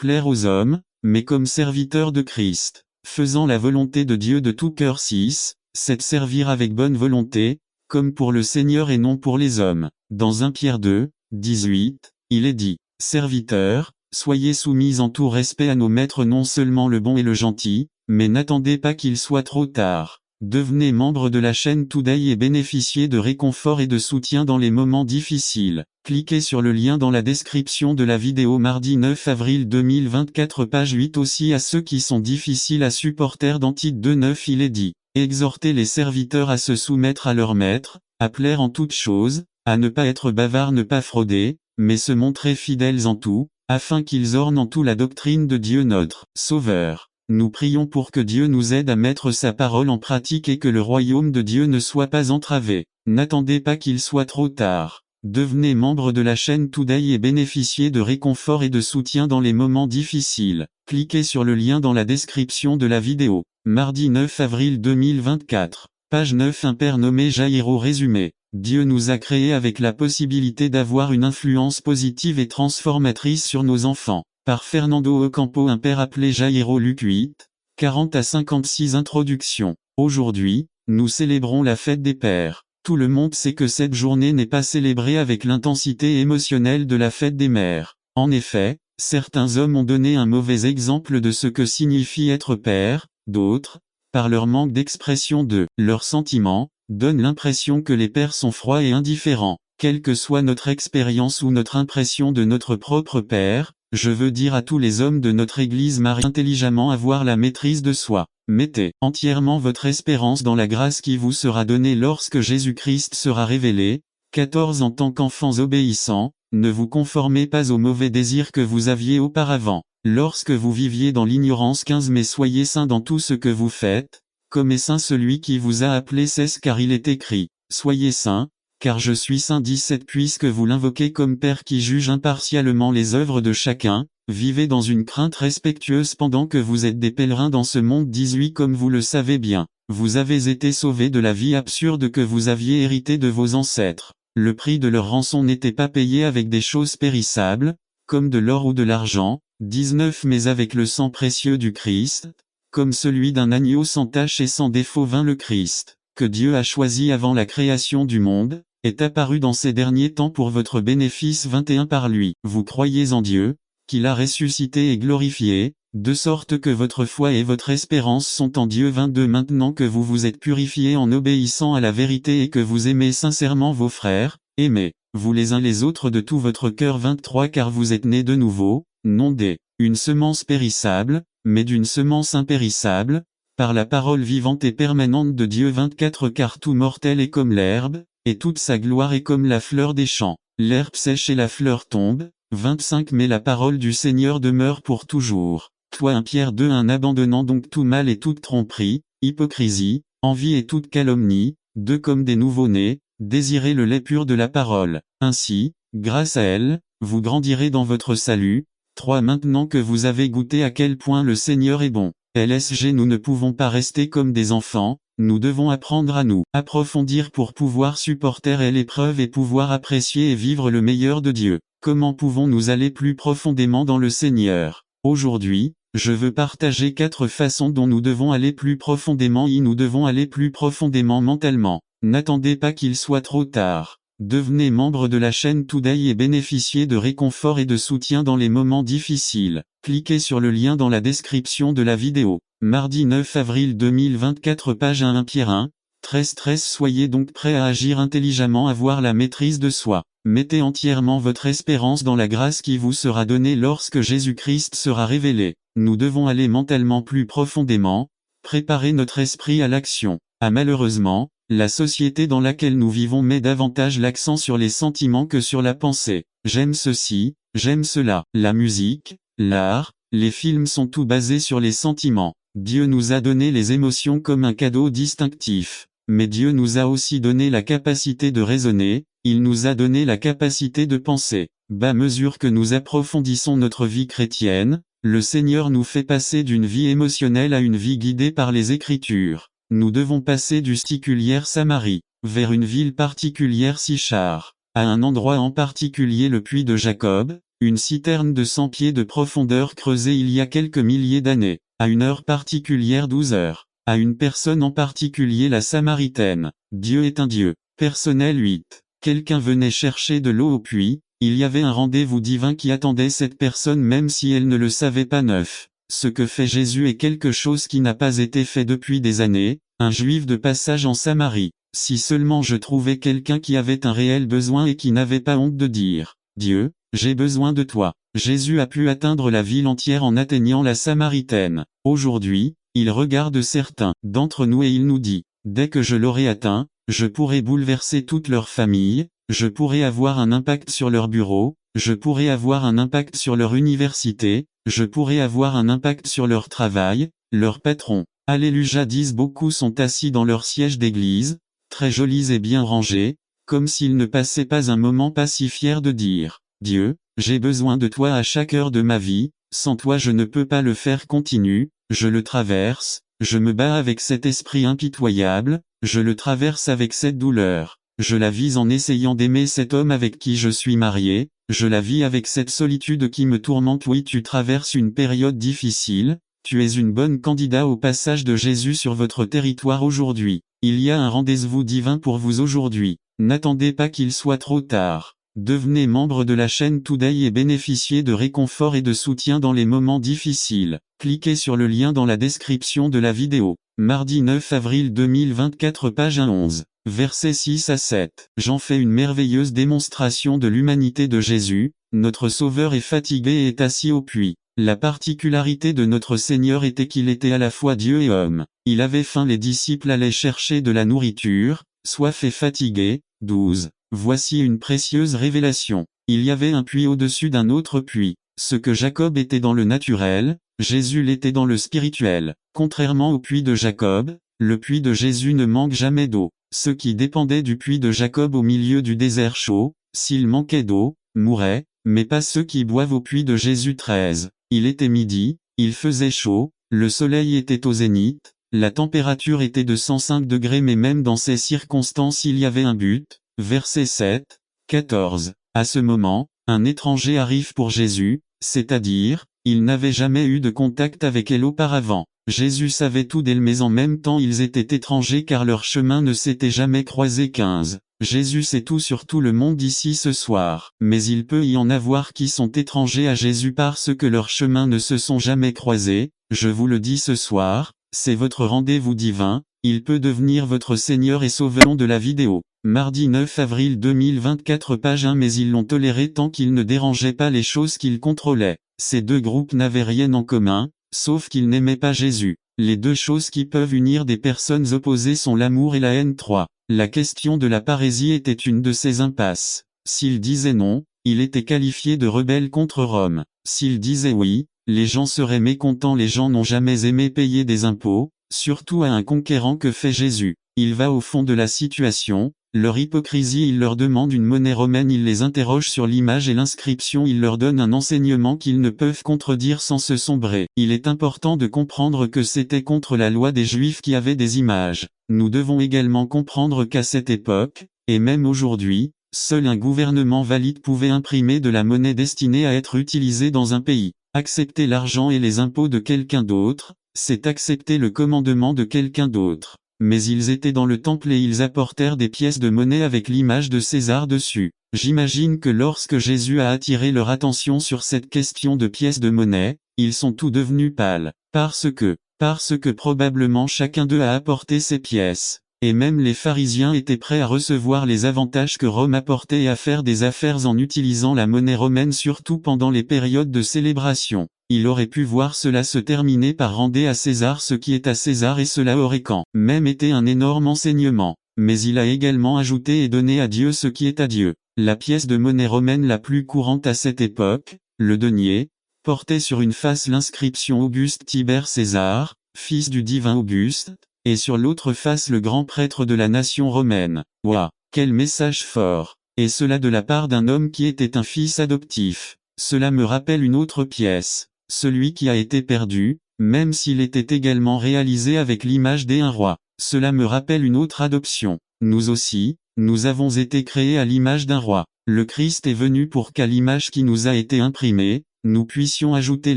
plaire aux hommes, mais comme serviteur de Christ, faisant la volonté de Dieu de tout cœur. 6. 7. Servir avec bonne volonté, comme pour le Seigneur et non pour les hommes. Dans 1 Pierre 2, 18, il est dit, « Serviteurs, soyez soumis en tout respect à nos maîtres, non seulement le bon et le gentil, mais n'attendez pas qu'il soit trop tard. Devenez membre de la chaîne Today et bénéficiez de réconfort et de soutien dans les moments difficiles. Cliquez sur le lien dans la description de la vidéo. Mardi 9 avril 2024, page 8. Aussi à ceux qui sont difficiles à supporter. Dans Tite 2:9 il est dit, « Exhortez les serviteurs à se soumettre à leur maître, à plaire en toutes choses, à ne pas être bavards, ne pas frauder, mais se montrer fidèles en tout, afin qu'ils ornent en tout la doctrine de Dieu notre Sauveur. » Nous prions pour que Dieu nous aide à mettre sa parole en pratique et que le royaume de Dieu ne soit pas entravé. N'attendez pas qu'il soit trop tard. Devenez membre de la chaîne Today et bénéficiez de réconfort et de soutien dans les moments difficiles. Cliquez sur le lien dans la description de la vidéo. Mardi 9 avril 2024. Page 9. Un père nommé Jairo. Résumé. Dieu nous a créés avec la possibilité d'avoir une influence positive et transformatrice sur nos enfants. Par Fernando Ocampo. Un père appelé Jairo. Luc 8, 40 à 56. Introduction. Aujourd'hui, nous célébrons la fête des pères. Tout le monde sait que cette journée n'est pas célébrée avec l'intensité émotionnelle de la fête des mères. En effet, certains hommes ont donné un mauvais exemple de ce que signifie être père, d'autres, par leur manque d'expression de leurs sentiments, donnent l'impression que les pères sont froids et indifférents. Quelle que soit notre expérience ou notre impression de notre propre père, je veux dire à tous les hommes de notre Église Marie, intelligemment avoir la maîtrise de soi. Mettez entièrement votre espérance dans la grâce qui vous sera donnée lorsque Jésus-Christ sera révélé. 14. En tant qu'enfants obéissants, ne vous conformez pas aux mauvais désirs que vous aviez auparavant, lorsque vous viviez dans l'ignorance. 15. Mais soyez saints dans tout ce que vous faites, comme est saint celui qui vous a appelé. 16. Car il est écrit, soyez saints, car je suis saint. 17. Puisque vous l'invoquez comme Père qui juge impartialement les œuvres de chacun, vivez dans une crainte respectueuse pendant que vous êtes des pèlerins dans ce monde. 18. Comme vous le savez bien, vous avez été sauvés de la vie absurde que vous aviez héritée de vos ancêtres. Le prix de leur rançon n'était pas payé avec des choses périssables, comme de l'or ou de l'argent. 19. Mais avec le sang précieux du Christ, comme celui d'un agneau sans tache et sans défaut. 20. Le Christ, que Dieu a choisi avant la création du monde, est apparu dans ces derniers temps pour votre bénéfice. 21. Par lui, vous croyez en Dieu, qu'il a ressuscité et glorifié, de sorte que votre foi et votre espérance sont en Dieu. 22. Maintenant que vous vous êtes purifiés en obéissant à la vérité et que vous aimez sincèrement vos frères, aimez-vous les uns les autres de tout votre cœur. 23. Car vous êtes nés de nouveau, non d'une semence périssable, mais d'une semence impérissable, par la parole vivante et permanente de Dieu. 24. Car tout mortel est comme l'herbe, et toute sa gloire est comme la fleur des champs. L'herbe sèche et la fleur tombe. 25. Mais la parole du Seigneur demeure pour toujours. Toi 1 Pierre 2. En abandonnant donc tout mal et toute tromperie, hypocrisie, envie et toute calomnie, 2. Comme des nouveau-nés, désirez le lait pur de la parole. Ainsi, grâce à elle, vous grandirez dans votre salut. 3. Maintenant que vous avez goûté à quel point le Seigneur est bon. LSG. Nous ne pouvons pas rester comme des enfants, nous devons apprendre à nous approfondir pour pouvoir supporter l'épreuve et pouvoir apprécier et vivre le meilleur de Dieu. Comment pouvons-nous aller plus profondément dans le Seigneur? Aujourd'hui, je veux partager 4 façons dont nous devons aller plus profondément. Nous devons aller plus profondément mentalement. N'attendez pas qu'il soit trop tard. Devenez membre de la chaîne Today et bénéficiez de réconfort et de soutien dans les moments difficiles. Cliquez sur le lien dans la description de la vidéo. Mardi 9 avril 2024, page 1 Pierre 1, 13. Soyez donc prêts à agir intelligemment, avoir la maîtrise de soi. Mettez entièrement votre espérance dans la grâce qui vous sera donnée lorsque Jésus-Christ sera révélé. Nous devons aller mentalement plus profondément, préparer notre esprit à l'action. Malheureusement, la société dans laquelle nous vivons met davantage l'accent sur les sentiments que sur la pensée. J'aime ceci, j'aime cela. La musique, l'art, les films sont tout basés sur les sentiments. Dieu nous a donné les émotions comme un cadeau distinctif. Mais Dieu nous a aussi donné la capacité de raisonner, il nous a donné la capacité de penser. À mesure que nous approfondissons notre vie chrétienne, le Seigneur nous fait passer d'une vie émotionnelle à une vie guidée par les Écritures. Nous devons passer du sticulière Samarie, vers une ville particulière Sichar, à un endroit en particulier le puits de Jacob, une citerne de 100 pieds de profondeur creusée il y a quelques milliers d'années, à une heure particulière 12 heures, à une personne en particulier la Samaritaine. Dieu est un Dieu personnel 8. Quelqu'un venait chercher de l'eau au puits, il y avait un rendez-vous divin qui attendait cette personne même si elle ne le savait pas 9. Ce que fait Jésus est quelque chose qui n'a pas été fait depuis des années, un juif de passage en Samarie. Si seulement je trouvais quelqu'un qui avait un réel besoin et qui n'avait pas honte de dire, Dieu, j'ai besoin de toi. Jésus a pu atteindre la ville entière en atteignant la Samaritaine. Aujourd'hui, il regarde certains d'entre nous et il nous dit, dès que je l'aurai atteint, je pourrai bouleverser toute leur famille, je pourrai avoir un impact sur leur bureau, je pourrai avoir un impact sur leur université, je pourrai avoir un impact sur leur travail, leur patron. Alléluia. Jadis beaucoup sont assis dans leur siège d'église, très jolis et bien rangés, comme s'ils ne passaient pas un moment pas si fiers de dire, Dieu, j'ai besoin de toi à chaque heure de ma vie, sans toi je ne peux pas le faire. Continue, je le traverse, je me bats avec cet esprit impitoyable, je le traverse avec cette douleur, je la vis en essayant d'aimer cet homme avec qui je suis marié, je la vis avec cette solitude qui me tourmente. Oui, tu traverses une période difficile, tu es une bonne candidate au passage de Jésus sur votre territoire aujourd'hui. Il y a un rendez-vous divin pour vous aujourd'hui. N'attendez pas qu'il soit trop tard. Devenez membre de la chaîne Today et bénéficiez de réconfort et de soutien dans les moments difficiles. Cliquez sur le lien dans la description de la vidéo. Mardi 9 avril 2024 page 11. Versets 6 à 7. J'en fais une merveilleuse démonstration de l'humanité de Jésus. Notre Sauveur est fatigué et est assis au puits. La particularité de notre Seigneur était qu'il était à la fois Dieu et homme. Il avait faim, les disciples allaient chercher de la nourriture, soif et fatigué. 12. Voici une précieuse révélation. Il y avait un puits au-dessus d'un autre puits. Ce que Jacob était dans le naturel, Jésus l'était dans le spirituel. Contrairement au puits de Jacob, le puits de Jésus ne manque jamais d'eau. Ceux qui dépendaient du puits de Jacob au milieu du désert chaud, s'il manquait d'eau, mouraient, mais pas ceux qui boivent au puits de Jésus. 13. Il était midi, il faisait chaud, le soleil était au zénith, la température était de 105 degrés, mais même dans ces circonstances il y avait un but. Verset 7, 14. À ce moment, un étranger arrive pour Jésus, c'est-à-dire, il n'avait jamais eu de contact avec elle auparavant. Jésus savait tout d'elle, mais en même temps ils étaient étrangers car leur chemin ne s'était jamais croisé. 15. Jésus sait tout sur tout le monde ici ce soir. Mais il peut y en avoir qui sont étrangers à Jésus parce que leurs chemins ne se sont jamais croisés. Je vous le dis ce soir, c'est votre rendez-vous divin, il peut devenir votre Seigneur et Sauveur. De la vidéo. Mardi 9 avril 2024 page 1. Mais ils l'ont toléré tant qu'il ne dérangeait pas les choses qu'ils contrôlaient. Ces deux groupes n'avaient rien en commun, sauf qu'ils n'aimaient pas Jésus. Les deux choses qui peuvent unir des personnes opposées sont l'amour et la haine. 3. La question de la parésie était une de ces impasses. S'il disait non, il était qualifié de rebelle contre Rome. S'il disait oui, les gens seraient mécontents. Les gens n'ont jamais aimé payer des impôts, surtout à un conquérant. Que fait Jésus? Il va au fond de la situation. Leur hypocrisie, il leur demande une monnaie romaine, il les interroge sur l'image et l'inscription, il leur donne un enseignement qu'ils ne peuvent contredire sans se sombrer. Il est important de comprendre que c'était contre la loi des Juifs qui avaient des images. Nous devons également comprendre qu'à cette époque, et même aujourd'hui, seul un gouvernement valide pouvait imprimer de la monnaie destinée à être utilisée dans un pays. Accepter l'argent et les impôts de quelqu'un d'autre, c'est accepter le commandement de quelqu'un d'autre. Mais ils étaient dans le temple et ils apportèrent des pièces de monnaie avec l'image de César dessus. J'imagine que lorsque Jésus a attiré leur attention sur cette question de pièces de monnaie, ils sont tous devenus pâles. Parce que probablement chacun d'eux a apporté ses pièces. Et même les pharisiens étaient prêts à recevoir les avantages que Rome apportait et à faire des affaires en utilisant la monnaie romaine, surtout pendant les périodes de célébration. Il aurait pu voir cela se terminer par rendez à César ce qui est à César, et cela aurait quand même été un énorme enseignement. Mais il a également ajouté et donné à Dieu ce qui est à Dieu. La pièce de monnaie romaine la plus courante à cette époque, le denier, portait sur une face l'inscription Auguste Tibère César, fils du divin Auguste, et sur l'autre face le grand prêtre de la nation romaine. Ouah, quel message fort! Et cela de la part d'un homme qui était un fils adoptif. Cela me rappelle une autre pièce. Celui qui a été perdu, même s'il était également réalisé avec l'image d'un roi. Cela me rappelle une autre adoption. Nous aussi, nous avons été créés à l'image d'un roi. Le Christ est venu pour qu'à l'image qui nous a été imprimée, nous puissions ajouter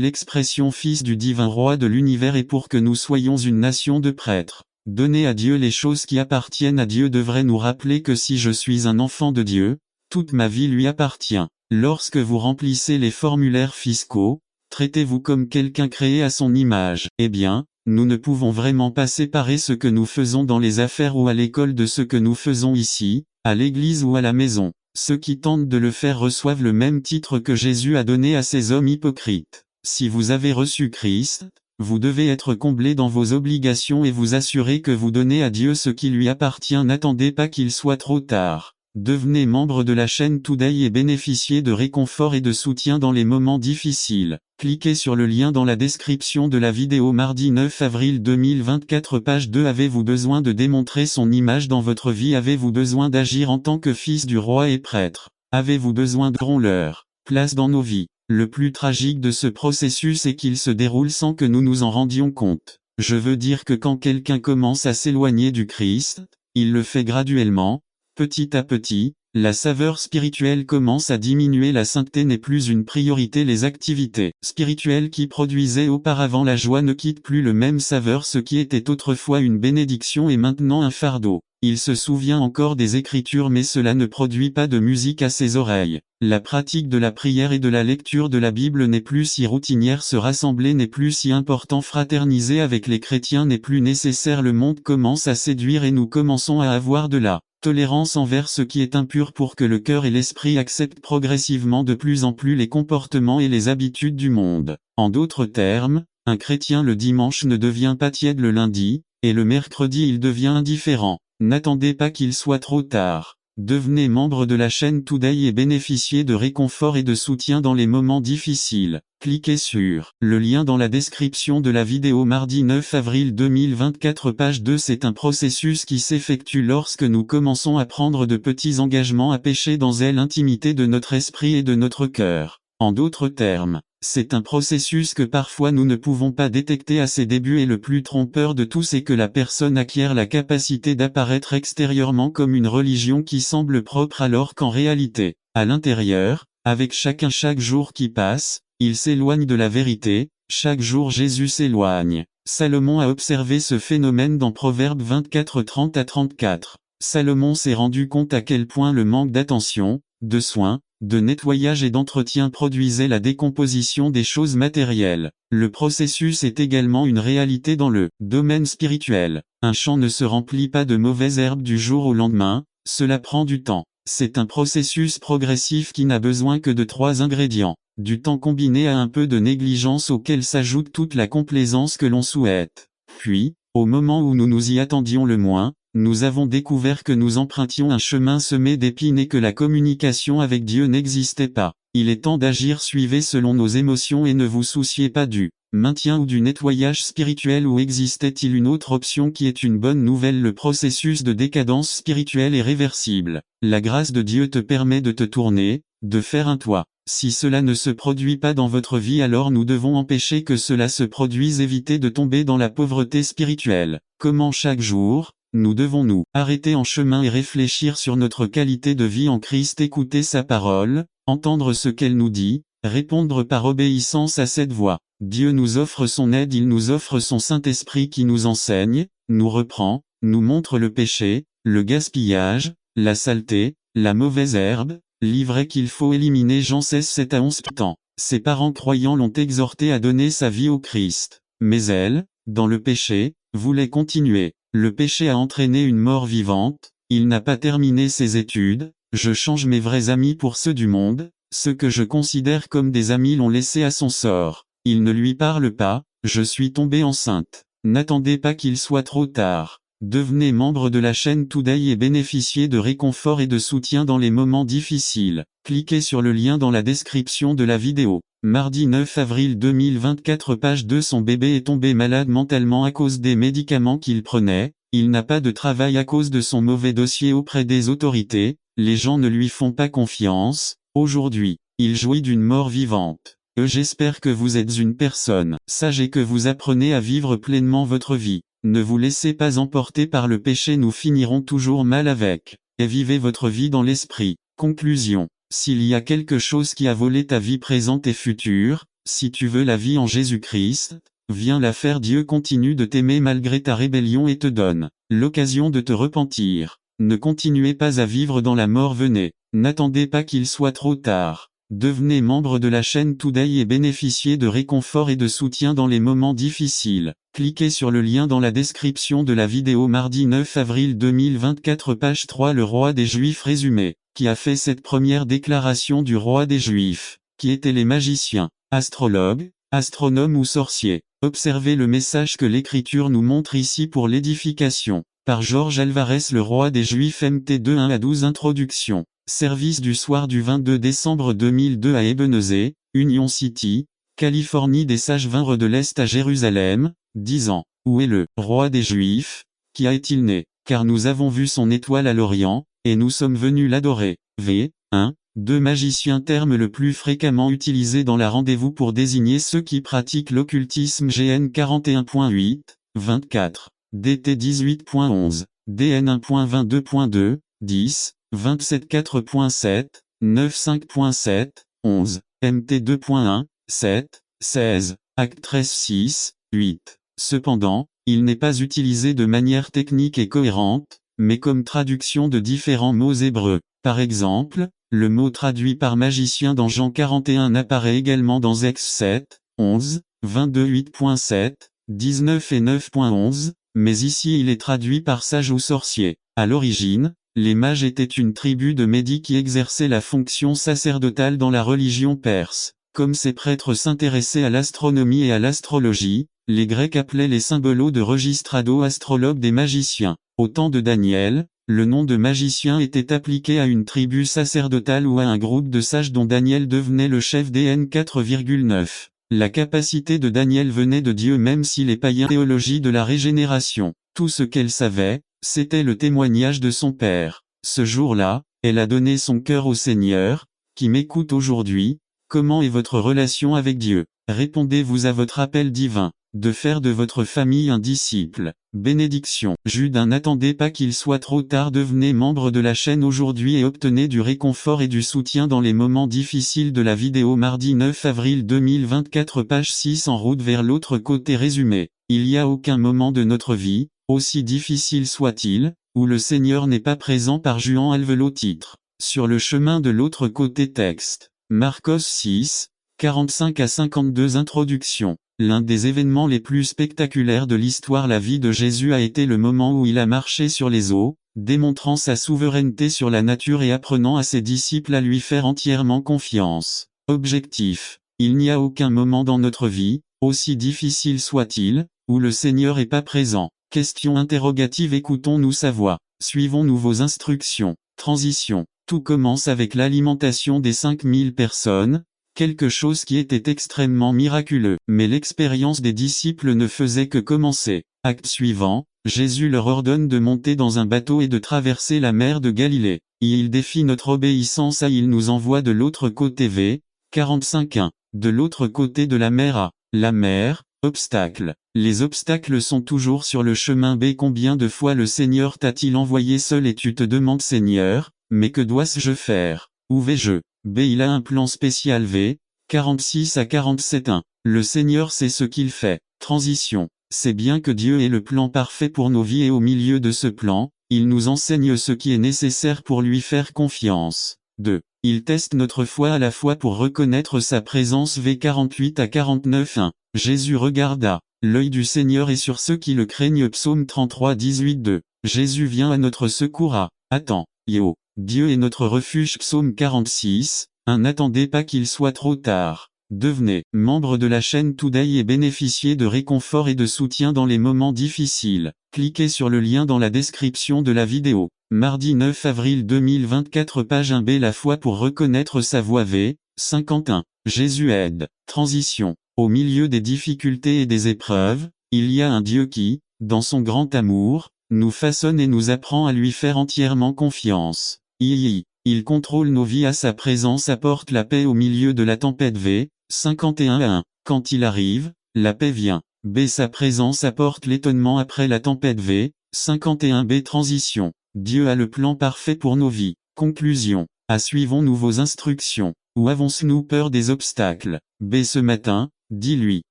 l'expression Fils du divin roi de l'univers et pour que nous soyons une nation de prêtres. Donner à Dieu les choses qui appartiennent à Dieu devrait nous rappeler que si je suis un enfant de Dieu, toute ma vie lui appartient. Lorsque vous remplissez les formulaires fiscaux, traitez-vous comme quelqu'un créé à son image. Eh bien, nous ne pouvons vraiment pas séparer ce que nous faisons dans les affaires ou à l'école de ce que nous faisons ici, à l'église ou à la maison. Ceux qui tentent de le faire reçoivent le même titre que Jésus a donné à ces hommes hypocrites. Si vous avez reçu Christ, vous devez être comblé dans vos obligations et vous assurer que vous donnez à Dieu ce qui lui appartient. N'attendez pas qu'il soit trop tard. Devenez membre de la chaîne Today et bénéficiez de réconfort et de soutien dans les moments difficiles. Cliquez sur le lien dans la description de la vidéo. Mardi 9 avril 2024 page 2. Avez-vous besoin de démontrer son image dans votre vie? Avez-vous besoin d'agir en tant que fils du roi et prêtre? Avez-vous besoin de leur place dans nos vies? Le plus tragique de ce processus est qu'il se déroule sans que nous nous en rendions compte. Je veux dire que quand quelqu'un commence à s'éloigner du Christ, il le fait graduellement. Petit à petit, la saveur spirituelle commence à diminuer. La sainteté n'est plus une priorité. Les activités spirituelles qui produisaient auparavant la joie ne quittent plus le même saveur. Ce qui était autrefois une bénédiction est maintenant un fardeau. Il se souvient encore des Écritures mais cela ne produit pas de musique à ses oreilles. La pratique de la prière et de la lecture de la Bible n'est plus si routinière. Se rassembler n'est plus si important. Fraterniser avec les chrétiens n'est plus nécessaire. Le monde commence à séduire et nous commençons à avoir de la tolérance envers ce qui est impur pour que le cœur et l'esprit acceptent progressivement de plus en plus les comportements et les habitudes du monde. En d'autres termes, un chrétien le dimanche ne devient pas tiède le lundi, et le mercredi il devient indifférent. N'attendez pas qu'il soit trop tard. Devenez membre de la chaîne Today et bénéficiez de réconfort et de soutien dans les moments difficiles. Cliquez sur le lien dans la description de la vidéo. Mardi 9 avril 2024 page 2. C'est un processus qui s'effectue lorsque nous commençons à prendre de petits engagements à pécher dans l'intimité de notre esprit et de notre cœur. En d'autres termes, c'est un processus que parfois nous ne pouvons pas détecter à ses débuts et le plus trompeur de tous est que la personne acquiert la capacité d'apparaître extérieurement comme une religion qui semble propre alors qu'en réalité, à l'intérieur, avec chaque jour qui passe, il s'éloigne de la vérité. Chaque jour Jésus s'éloigne. Salomon a observé ce phénomène dans Proverbes 24 30 à 34. Salomon s'est rendu compte à quel point le manque d'attention, de soins, de nettoyage et d'entretien produisait la décomposition des choses matérielles. Le processus est également une réalité dans le domaine spirituel. Un champ ne se remplit pas de mauvaises herbes du jour au lendemain, cela prend du temps. C'est un processus progressif qui n'a besoin que de 3 ingrédients. Du temps combiné à un peu de négligence auquel s'ajoute toute la complaisance que l'on souhaite. Puis, au moment où nous nous y attendions le moins, nous avons découvert que nous empruntions un chemin semé d'épines et que la communication avec Dieu n'existait pas. Il est temps d'agir. Suivez selon nos émotions et ne vous souciez pas du maintien ou du nettoyage spirituel. Ou existait-il une autre option qui est une bonne nouvelle? Le processus de décadence spirituelle est réversible. La grâce de Dieu te permet de te tourner, de faire un toit. Si cela ne se produit pas dans votre vie, alors nous devons empêcher que cela se produise. Éviter de tomber dans la pauvreté spirituelle. Comment chaque jour, nous devons nous arrêter en chemin et réfléchir sur notre qualité de vie en Christ. Écouter sa parole, entendre ce qu'elle nous dit, répondre par obéissance à cette voix. Dieu nous offre son aide, il nous offre son Saint-Esprit qui nous enseigne, nous reprend, nous montre le péché, le gaspillage, la saleté, la mauvaise herbe, l'ivraie qu'il faut éliminer. Jean 16 7 à 11 ans. Ses parents croyants l'ont exhorté à donner sa vie au Christ. Mais elle, dans le péché, voulait continuer. Le péché a entraîné une mort vivante. Il n'a pas terminé ses études. Je change mes vrais amis pour ceux du monde. Ceux que je considère comme des amis l'ont laissé à son sort. Il ne lui parle pas. Je suis tombée enceinte. N'attendez pas qu'il soit trop tard. Devenez membre de la chaîne Today et bénéficiez de réconfort et de soutien dans les moments difficiles. Cliquez sur le lien dans la description de la vidéo. Mardi 9 avril 2024 page 2. Son bébé est tombé malade mentalement à cause des médicaments qu'il prenait. Il n'a pas de travail à cause de son mauvais dossier auprès des autorités. Les gens ne lui font pas confiance. Aujourd'hui, il jouit d'une mort vivante. J'espère que vous êtes une personne sage et que vous apprenez à vivre pleinement votre vie. Ne vous laissez pas emporter par le péché, nous finirons toujours mal avec. Et vivez votre vie dans l'esprit. Conclusion. S'il y a quelque chose qui a volé ta vie présente et future, si tu veux la vie en Jésus-Christ, viens la faire. Dieu continue de t'aimer malgré ta rébellion et te donne l'occasion de te repentir. Ne continuez pas à vivre dans la mort, venez. N'attendez pas qu'il soit trop tard. Devenez membre de la chaîne Today et bénéficiez de réconfort et de soutien dans les moments difficiles. Cliquez sur le lien dans la description de la vidéo. Mardi 9 avril 2024, page 3. Le roi des Juifs résumé. Qui a fait cette première déclaration du roi des Juifs? Qui étaient les magiciens, astrologues, astronomes ou sorciers? Observez le message que l'Écriture nous montre ici pour l'édification. Par Georges Alvarez, le roi des Juifs, MT 2 1 à 12. Introduction. Service du soir du 22 décembre 2002 à Ebenezer, Union City, Californie. Des sages vinrent de l'Est à Jérusalem, disant: Où est le roi des Juifs? Qui est-il né? Car nous avons vu son étoile à l'Orient, et nous sommes venus l'adorer. V. 1. 2. Magicien, terme le plus fréquemment utilisé dans la rendez-vous pour désigner ceux qui pratiquent l'occultisme. GN 41.8, 24, DT 18.11, DN 1.22.2, 10, 27 4.7, 9 5.7, 11, MT 2.1, 7, 16, Acte 13 6, 8. Cependant, il n'est pas utilisé de manière technique et cohérente, mais comme traduction de différents mots hébreux. Par exemple, le mot traduit par magicien dans Jean 41 apparaît également dans Ex 7, 11, 22 8.7, 19 et 9.11, mais ici il est traduit par sage ou sorcier. À l'origine, les mages étaient une tribu de Médis qui exerçait la fonction sacerdotale dans la religion perse. Comme ces prêtres s'intéressaient à l'astronomie et à l'astrologie, les Grecs appelaient les symbolos de registrado astrologues des magiciens. Au temps de Daniel, le nom de magicien était appliqué à une tribu sacerdotale ou à un groupe de sages dont Daniel devenait le chef. DN 4,9. La capacité de Daniel venait de Dieu, même si les païens théologie de la régénération. Tout ce qu'elle savait, c'était le témoignage de son Père. Ce jour-là, elle a donné son cœur au Seigneur, qui m'écoute aujourd'hui. Comment est votre relation avec Dieu? Répondez-vous à votre appel divin, de faire de votre famille un disciple. Bénédiction. Jude 1. N'attendez pas qu'il soit trop tard, devenez membre de la chaîne aujourd'hui et obtenez du réconfort et du soutien dans les moments difficiles de la vidéo. Mardi 9 avril 2024, page 6. En route vers l'autre côté. Résumé. Il n'y a aucun moment de notre vie, aussi difficile soit-il, où le Seigneur n'est pas présent. Par Juan Alvelot. Titre. Sur le chemin de l'autre côté. Texte. Marcos 6, 45 à 52. Introduction. L'un des événements les plus spectaculaires de l'histoire, la vie de Jésus, a été le moment où il a marché sur les eaux, démontrant sa souveraineté sur la nature et apprenant à ses disciples à lui faire entièrement confiance. Objectif. Il n'y a aucun moment dans notre vie, aussi difficile soit-il, où le Seigneur est pas présent. Question interrogative. Écoutons-nous sa voix. Suivons-nous vos instructions. Transition. Tout commence avec l'alimentation des 5000 personnes, quelque chose qui était extrêmement miraculeux. Mais l'expérience des disciples ne faisait que commencer. Acte suivant, Jésus leur ordonne de monter dans un bateau et de traverser la mer de Galilée. Et il défie notre obéissance à il nous envoie de l'autre côté. V. 45.1. De l'autre côté de la mer à la mer, obstacle. Les obstacles sont toujours sur le chemin. B. Combien de fois le Seigneur t'a-t-il envoyé seul et tu te demandes: Seigneur, mais que dois-je faire? Où vais-je? B. Il a un plan spécial. V. 46 à 47.1. Le Seigneur sait ce qu'il fait. Transition. C'est bien que Dieu ait le plan parfait pour nos vies et au milieu de ce plan, il nous enseigne ce qui est nécessaire pour lui faire confiance. 2. Il teste notre foi à la fois pour reconnaître sa présence. V. 48 à 49.1. Jésus regarda. L'œil du Seigneur est sur ceux qui le craignent. Psaume 33 18.2. Jésus vient à notre secours à attends, yo. Dieu est notre refuge. Psaume 46, 1. N'attendez pas qu'il soit trop tard. Devenez membre de la chaîne Today et bénéficiez de réconfort et de soutien dans les moments difficiles. Cliquez sur le lien dans la description de la vidéo. Mardi 9 avril 2024, page 1b. La foi pour reconnaître sa voix. V. 51. Jésus aide. Transition. Au milieu des difficultés et des épreuves, il y a un Dieu qui, dans son grand amour, nous façonne et nous apprend à lui faire entièrement confiance. Il contrôle nos vies. À sa présence apporte la paix au milieu de la tempête. V. 51 à 1. Quand il arrive, la paix vient. B. Sa présence apporte l'étonnement après la tempête. V. 51b. Transition. Dieu a le plan parfait pour nos vies. Conclusion. A. Suivons-nous vos instructions? Ou avons-nous peur des obstacles? B. Ce matin, dis-lui,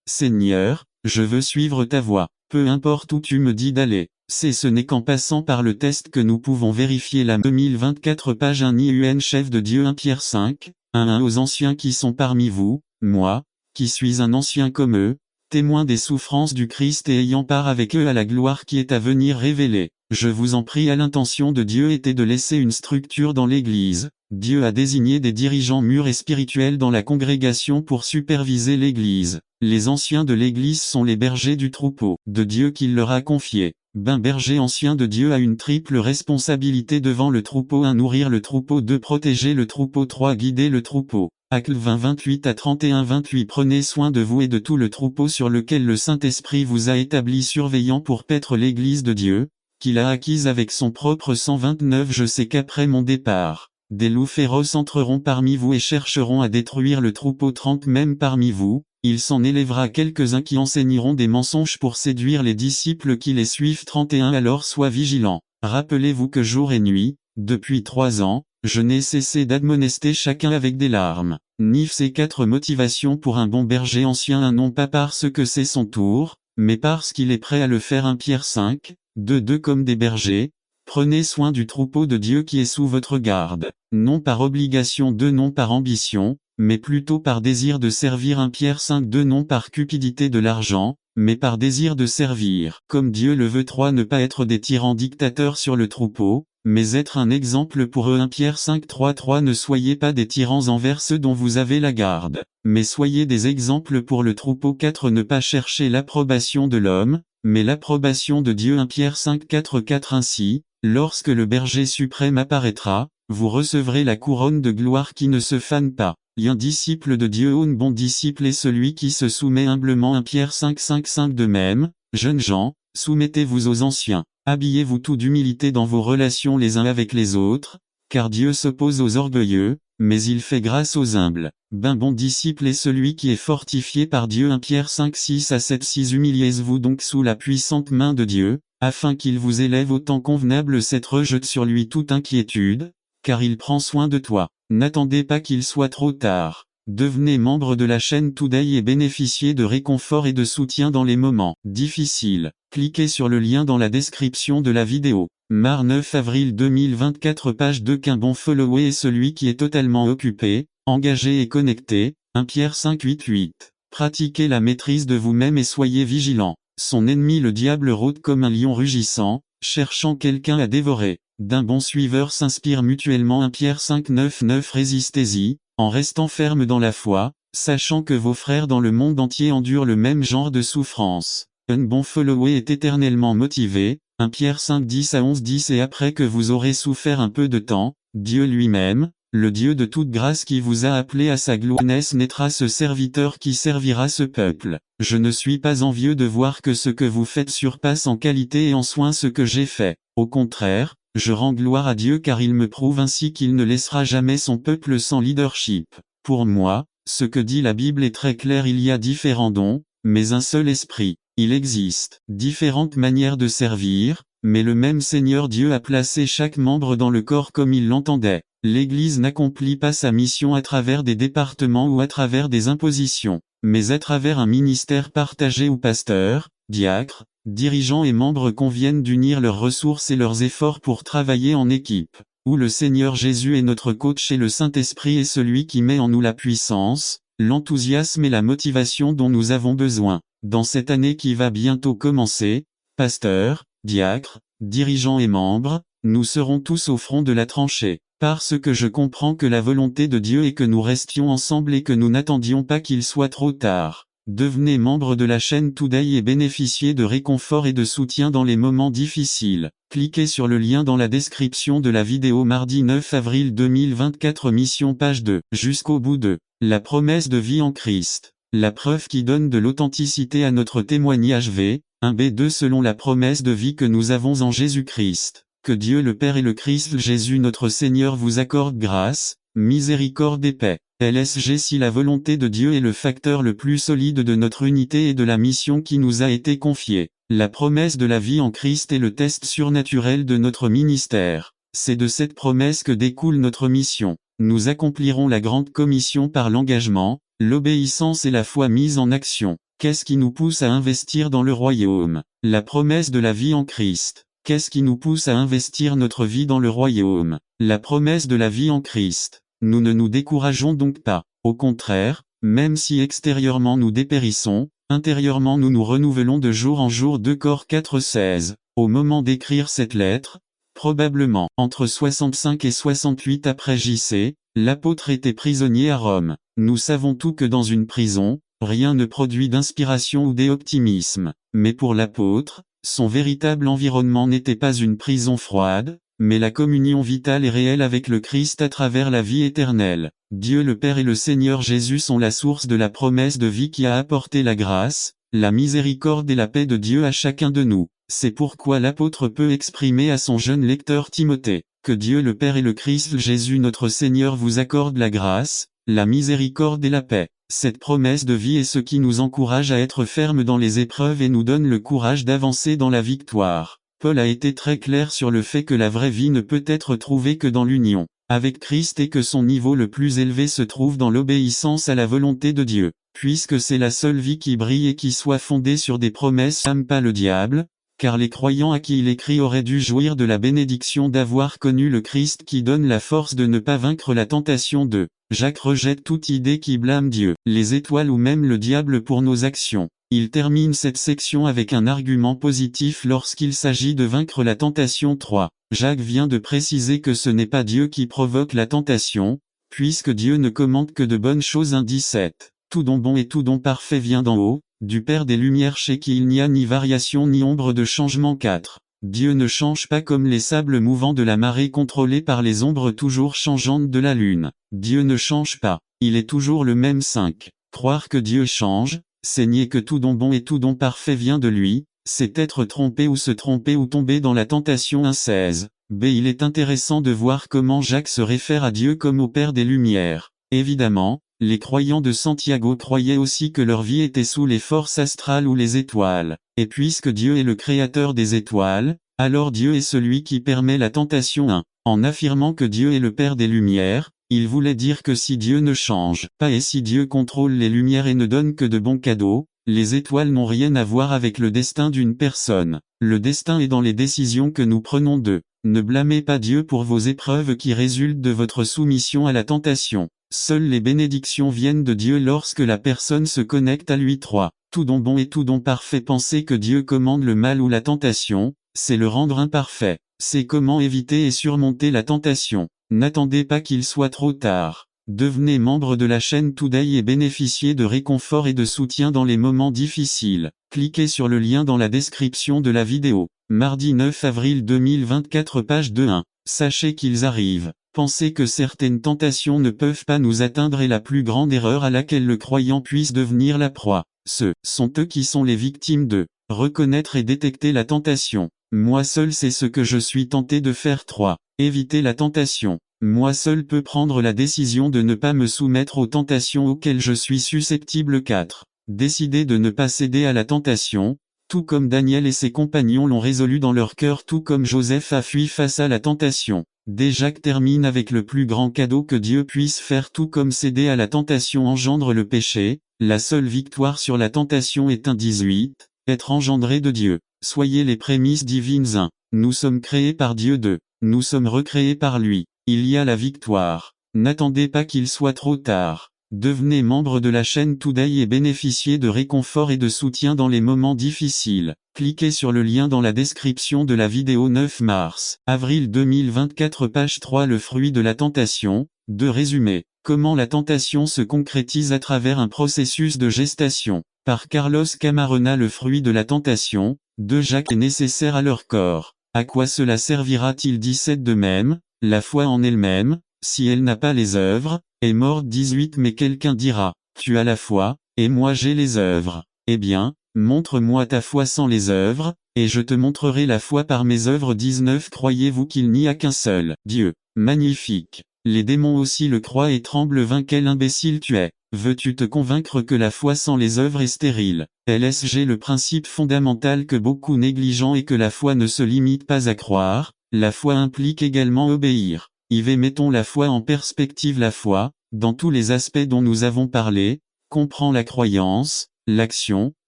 Seigneur, je veux suivre ta voie, peu importe où tu me dis d'aller. C. Ce n'est qu'en passant par le test que nous pouvons vérifier la 2024 page 1 IUN chef de Dieu 1 Pierre 5, 1 aux anciens qui sont parmi vous, moi, qui suis un ancien comme eux, témoin des souffrances du Christ et ayant part avec eux à la gloire qui est à venir révélée. Je vous en prie, à l'intention de Dieu était de laisser une structure dans l'Église. Dieu a désigné des dirigeants mûrs et spirituels dans la congrégation pour superviser l'Église. Les anciens de l'Église sont les bergers du troupeau de Dieu qu'il leur a confié. Un berger ancien de Dieu a une triple responsabilité devant le troupeau: 1. Nourrir le troupeau, 2. Protéger le troupeau, 3. Guider le troupeau. Actes 20 28 à 31-28. Prenez soin de vous et de tout le troupeau sur lequel le Saint-Esprit vous a établi surveillant pour paître l'Église de Dieu, qu'il a acquise avec son propre sang. 29. Je sais qu'après mon départ, des loups féroces entreront parmi vous et chercheront à détruire le troupeau. 30. Même parmi vous, il s'en élèvera quelques-uns qui enseigneront des mensonges pour séduire les disciples qui les suivent. 31. Alors sois vigilant. Rappelez-vous que jour et nuit, depuis 3 ans, je n'ai cessé d'admonester chacun avec des larmes. Nif. Ces 4 motivations pour un bon berger ancien: 1. Non pas parce que c'est son tour, mais parce qu'il est prêt à le faire. 1 Pierre 5, 2. Comme des bergers, prenez soin du troupeau de Dieu qui est sous votre garde. Non par obligation. 2. Non par ambition, mais plutôt par désir de servir. 1 Pierre 5, 2. Non par cupidité de l'argent, mais par désir de servir, comme Dieu le veut. 3. Ne pas être des tyrans dictateurs sur le troupeau, mais être un exemple pour eux. 1 Pierre 5, 3. Ne soyez pas des tyrans envers ceux dont vous avez la garde, mais soyez des exemples pour le troupeau. 4. Ne pas chercher l'approbation de l'homme, mais l'approbation de Dieu. 1 Pierre 5, 4. Ainsi, lorsque le berger suprême apparaîtra, vous recevrez la couronne de gloire qui ne se fane pas. Un disciple de Dieu, un bon disciple est celui qui se soumet humblement. 1 Pierre 5, 5. De même, jeunes gens, soumettez-vous aux anciens. Habillez-vous tout d'humilité dans vos relations les uns avec les autres, car Dieu s'oppose aux orgueilleux, mais il fait grâce aux humbles. Un bon disciple est celui qui est fortifié par Dieu. 1 Pierre 5, 6 à 7. Humiliez-vous donc sous la puissante main de Dieu, afin qu'il vous élève au temps convenable. 7. Rejette sur lui toute inquiétude, car il prend soin de toi. N'attendez pas qu'il soit trop tard. Devenez membre de la chaîne Today et bénéficiez de réconfort et de soutien dans les moments difficiles. Cliquez sur le lien dans la description de la vidéo. 9 avril 2024 page 2. Qu'un bon follower est celui qui est totalement occupé, engagé et connecté. 1 Pierre 5, 8. Pratiquez la maîtrise de vous-même et soyez vigilant. Son ennemi le diable rôde comme un lion rugissant, cherchant quelqu'un à dévorer. D'un bon suiveur s'inspire mutuellement. 1 Pierre 5, 9. Résistez-y, en restant ferme dans la foi, sachant que vos frères dans le monde entier endurent le même genre de souffrance. Un bon follower est éternellement motivé. 1 Pierre 5, 10 à 11. Et après que vous aurez souffert un peu de temps, Dieu lui-même, le Dieu de toute grâce qui vous a appelé à sa gloire, naîtra ce serviteur qui servira ce peuple. Je ne suis pas envieux de voir que ce que vous faites surpasse en qualité et en soin ce que j'ai fait. Au contraire, je rends gloire à Dieu car il me prouve ainsi qu'il ne laissera jamais son peuple sans leadership. Pour moi, ce que dit la Bible est très clair: il y a différents dons, mais un seul esprit. Il existe différentes manières de servir, mais le même Seigneur Dieu a placé chaque membre dans le corps comme il l'entendait. L'Église n'accomplit pas sa mission à travers des départements ou à travers des impositions, mais à travers un ministère partagé où pasteurs, diacres, dirigeants et membres conviennent d'unir leurs ressources et leurs efforts pour travailler en équipe, où le Seigneur Jésus est notre coach et le Saint-Esprit est celui qui met en nous la puissance, l'enthousiasme et la motivation dont nous avons besoin. Dans cette année qui va bientôt commencer, pasteurs, diacres, dirigeants et membres, nous serons tous au front de la tranchée. Parce que je comprends que la volonté de Dieu est que nous restions ensemble et que nous n'attendions pas qu'il soit trop tard. Devenez membre de la chaîne Today et bénéficiez de réconfort et de soutien dans les moments difficiles. Cliquez sur le lien dans la description de la vidéo. Mardi 9 avril 2024 mission page 2. Jusqu'au bout de la promesse de vie en Christ. La preuve qui donne de l'authenticité à notre témoignage. V. 1b2 Selon la promesse de vie que nous avons en Jésus-Christ. Que Dieu le Père et le Christ Jésus notre Seigneur vous accordent grâce, miséricorde et paix. LSG. Si la volonté de Dieu est le facteur le plus solide de notre unité et de la mission qui nous a été confiée, la promesse de la vie en Christ est le test surnaturel de notre ministère. C'est de cette promesse que découle notre mission. Nous accomplirons la grande commission par l'engagement, l'obéissance et la foi mise en action. Qu'est-ce qui nous pousse à investir dans le royaume? La promesse de la vie en Christ. Qu'est-ce qui nous pousse à investir notre vie dans le royaume? La promesse de la vie en Christ. Nous ne nous décourageons donc pas. Au contraire, même si extérieurement nous dépérissons, intérieurement nous nous renouvelons de jour en jour. 2 Cor 4,16. Au moment d'écrire cette lettre, probablement entre 65 et 68 après JC, l'apôtre était prisonnier à Rome. Nous savons tout que dans une prison, rien ne produit d'inspiration ou d'optimisme. Mais pour l'apôtre, son véritable environnement n'était pas une prison froide, mais la communion vitale et réelle avec le Christ à travers la vie éternelle. Dieu le Père et le Seigneur Jésus sont la source de la promesse de vie qui a apporté la grâce, la miséricorde et la paix de Dieu à chacun de nous. C'est pourquoi l'apôtre peut exprimer à son jeune lecteur Timothée, que Dieu le Père et le Christ Jésus notre Seigneur vous accordent la grâce, la miséricorde et la paix. Cette promesse de vie est ce qui nous encourage à être fermes dans les épreuves et nous donne le courage d'avancer dans la victoire. Paul a été très clair sur le fait que la vraie vie ne peut être trouvée que dans l'union avec Christ et que son niveau le plus élevé se trouve dans l'obéissance à la volonté de Dieu. Puisque c'est la seule vie qui brille et qui soit fondée sur des promesses, n'aime pas le diable, car les croyants à qui il écrit auraient dû jouir de la bénédiction d'avoir connu le Christ qui donne la force de ne pas vaincre la tentation de. Jacques rejette toute idée qui blâme Dieu, les étoiles ou même le diable pour nos actions. Il termine cette section avec un argument positif lorsqu'il s'agit de vaincre la tentation. 3. Jacques vient de préciser que ce n'est pas Dieu qui provoque la tentation, puisque Dieu ne commande que de bonnes choses. 17. Tout don bon et tout don parfait vient d'en haut, du Père des Lumières chez qui il n'y a ni variation ni ombre de changement. 4. Dieu ne change pas comme les sables mouvants de la marée contrôlés par les ombres toujours changeantes de la lune. Dieu ne change pas, il est toujours le même. 5. Croire que Dieu change, c'est nier que tout don bon et tout don parfait vient de lui, c'est être trompé ou se tromper ou tomber dans la tentation. 16. B. Il est intéressant de voir comment Jacques se réfère à Dieu comme au Père des Lumières. Évidemment, les croyants de Santiago croyaient aussi que leur vie était sous les forces astrales ou les étoiles. Et puisque Dieu est le créateur des étoiles, alors Dieu est celui qui permet la tentation. 1. En affirmant que Dieu est le Père des Lumières, il voulait dire que si Dieu ne change pas et si Dieu contrôle les lumières et ne donne que de bons cadeaux, les étoiles n'ont rien à voir avec le destin d'une personne. Le destin est dans les décisions que nous prenons d'eux. Ne blâmez pas Dieu pour vos épreuves qui résultent de votre soumission à la tentation. Seules les bénédictions viennent de Dieu lorsque la personne se connecte à lui. 3. Tout don bon et tout don parfait. Penser que Dieu commande le mal ou la tentation, c'est le rendre imparfait. C'est comment éviter et surmonter la tentation. N'attendez pas qu'il soit trop tard. Devenez membre de la chaîne Today et bénéficiez de réconfort et de soutien dans les moments difficiles. Cliquez sur le lien dans la description de la vidéo. Mardi 9 avril 2024 page 2.1. Sachez qu'ils arrivent. Penser que certaines tentations ne peuvent pas nous atteindre est la plus grande erreur à laquelle le croyant puisse devenir la proie. Ce sont eux qui sont les victimes de reconnaître et détecter la tentation. Moi seul c'est ce que je suis tenté de faire. 3. Éviter la tentation. Moi seul peux prendre la décision de ne pas me soumettre aux tentations auxquelles je suis susceptible. 4. Décider de ne pas céder à la tentation, tout comme Daniel et ses compagnons l'ont résolu dans leur cœur, tout comme Joseph a fui face à la tentation. Jacques termine avec le plus grand cadeau que Dieu puisse faire. Tout comme céder à la tentation engendre le péché, la seule victoire sur la tentation est. 18. Être engendré de Dieu. Soyez les prémices divines. 1. Nous sommes créés par Dieu. 2. Nous sommes recréés par lui. Il y a la victoire. N'attendez pas qu'il soit trop tard. Devenez membre de la chaîne Today et bénéficiez de réconfort et de soutien dans les moments difficiles. Cliquez sur le lien dans la description de la vidéo. 9 mars, avril 2024 page 3. Le fruit de la tentation. 2. Résumé. Comment la tentation se concrétise à travers un processus de gestation. Par Carlos Camarena. Le fruit de la tentation. 2. Jacques est nécessaire à leur corps. À quoi cela servira-t-il? 17. De même, la foi en elle-même, si elle n'a pas les œuvres, est morte. 18. Mais quelqu'un dira, tu as la foi, et moi j'ai les œuvres. Eh bien, montre-moi ta foi sans les œuvres, et je te montrerai la foi par mes œuvres. 19. Croyez-vous qu'il n'y a qu'un seul Dieu? Magnifique. Les démons aussi le croient et tremblent. 20. Quel imbécile tu es. Veux-tu te convaincre que la foi sans les œuvres est stérile? LSG. Le principe fondamental que beaucoup négligent est que la foi ne se limite pas à croire, La foi implique également obéir. Mettons la foi en perspective. La foi, dans tous les aspects dont nous avons parlé, comprend la croyance, l'action,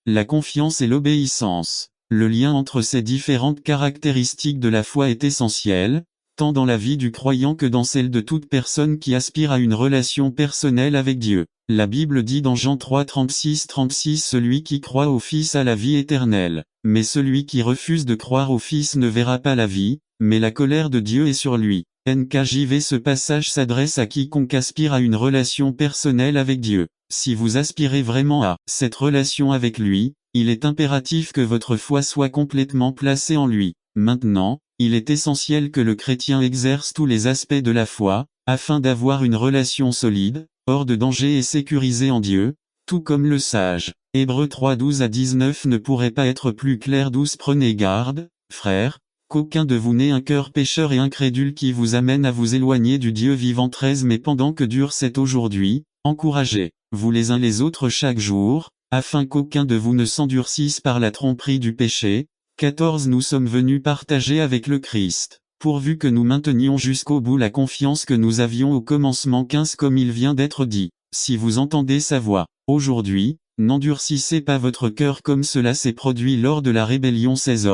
la confiance et l'obéissance. Le lien entre ces différentes caractéristiques de la foi est essentiel, tant dans la vie du croyant que dans celle de toute personne qui aspire à une relation personnelle avec Dieu. La Bible dit dans Jean 3, 36, celui qui croit au Fils a la vie éternelle, mais celui qui refuse de croire au Fils ne verra pas la vie, mais la colère de Dieu est sur lui. NKJV. Ce passage s'adresse à quiconque aspire à une relation personnelle avec Dieu. Si vous aspirez vraiment à cette relation avec lui, il est impératif que votre foi soit complètement placée en lui. Maintenant, il est essentiel que le chrétien exerce tous les aspects de la foi, afin d'avoir une relation solide, hors de danger et sécurisée en Dieu, tout comme le sage. Hébreux 3, 12-19 ne pourrait pas être plus clair. 12 Prenez garde, frères, qu'aucun de vous n'ait un cœur pécheur et incrédule qui vous amène à vous éloigner du Dieu vivant. 13 Mais pendant que dure cet aujourd'hui, encouragez-vous les uns les autres chaque jour, afin qu'aucun de vous ne s'endurcisse par la tromperie du péché. 14 Nous sommes venus partager avec le Christ, pourvu que nous maintenions jusqu'au bout la confiance que nous avions au commencement. 15 Comme il vient d'être dit, si vous entendez sa voix, aujourd'hui, n'endurcissez pas votre cœur comme cela s'est produit lors de la rébellion. 16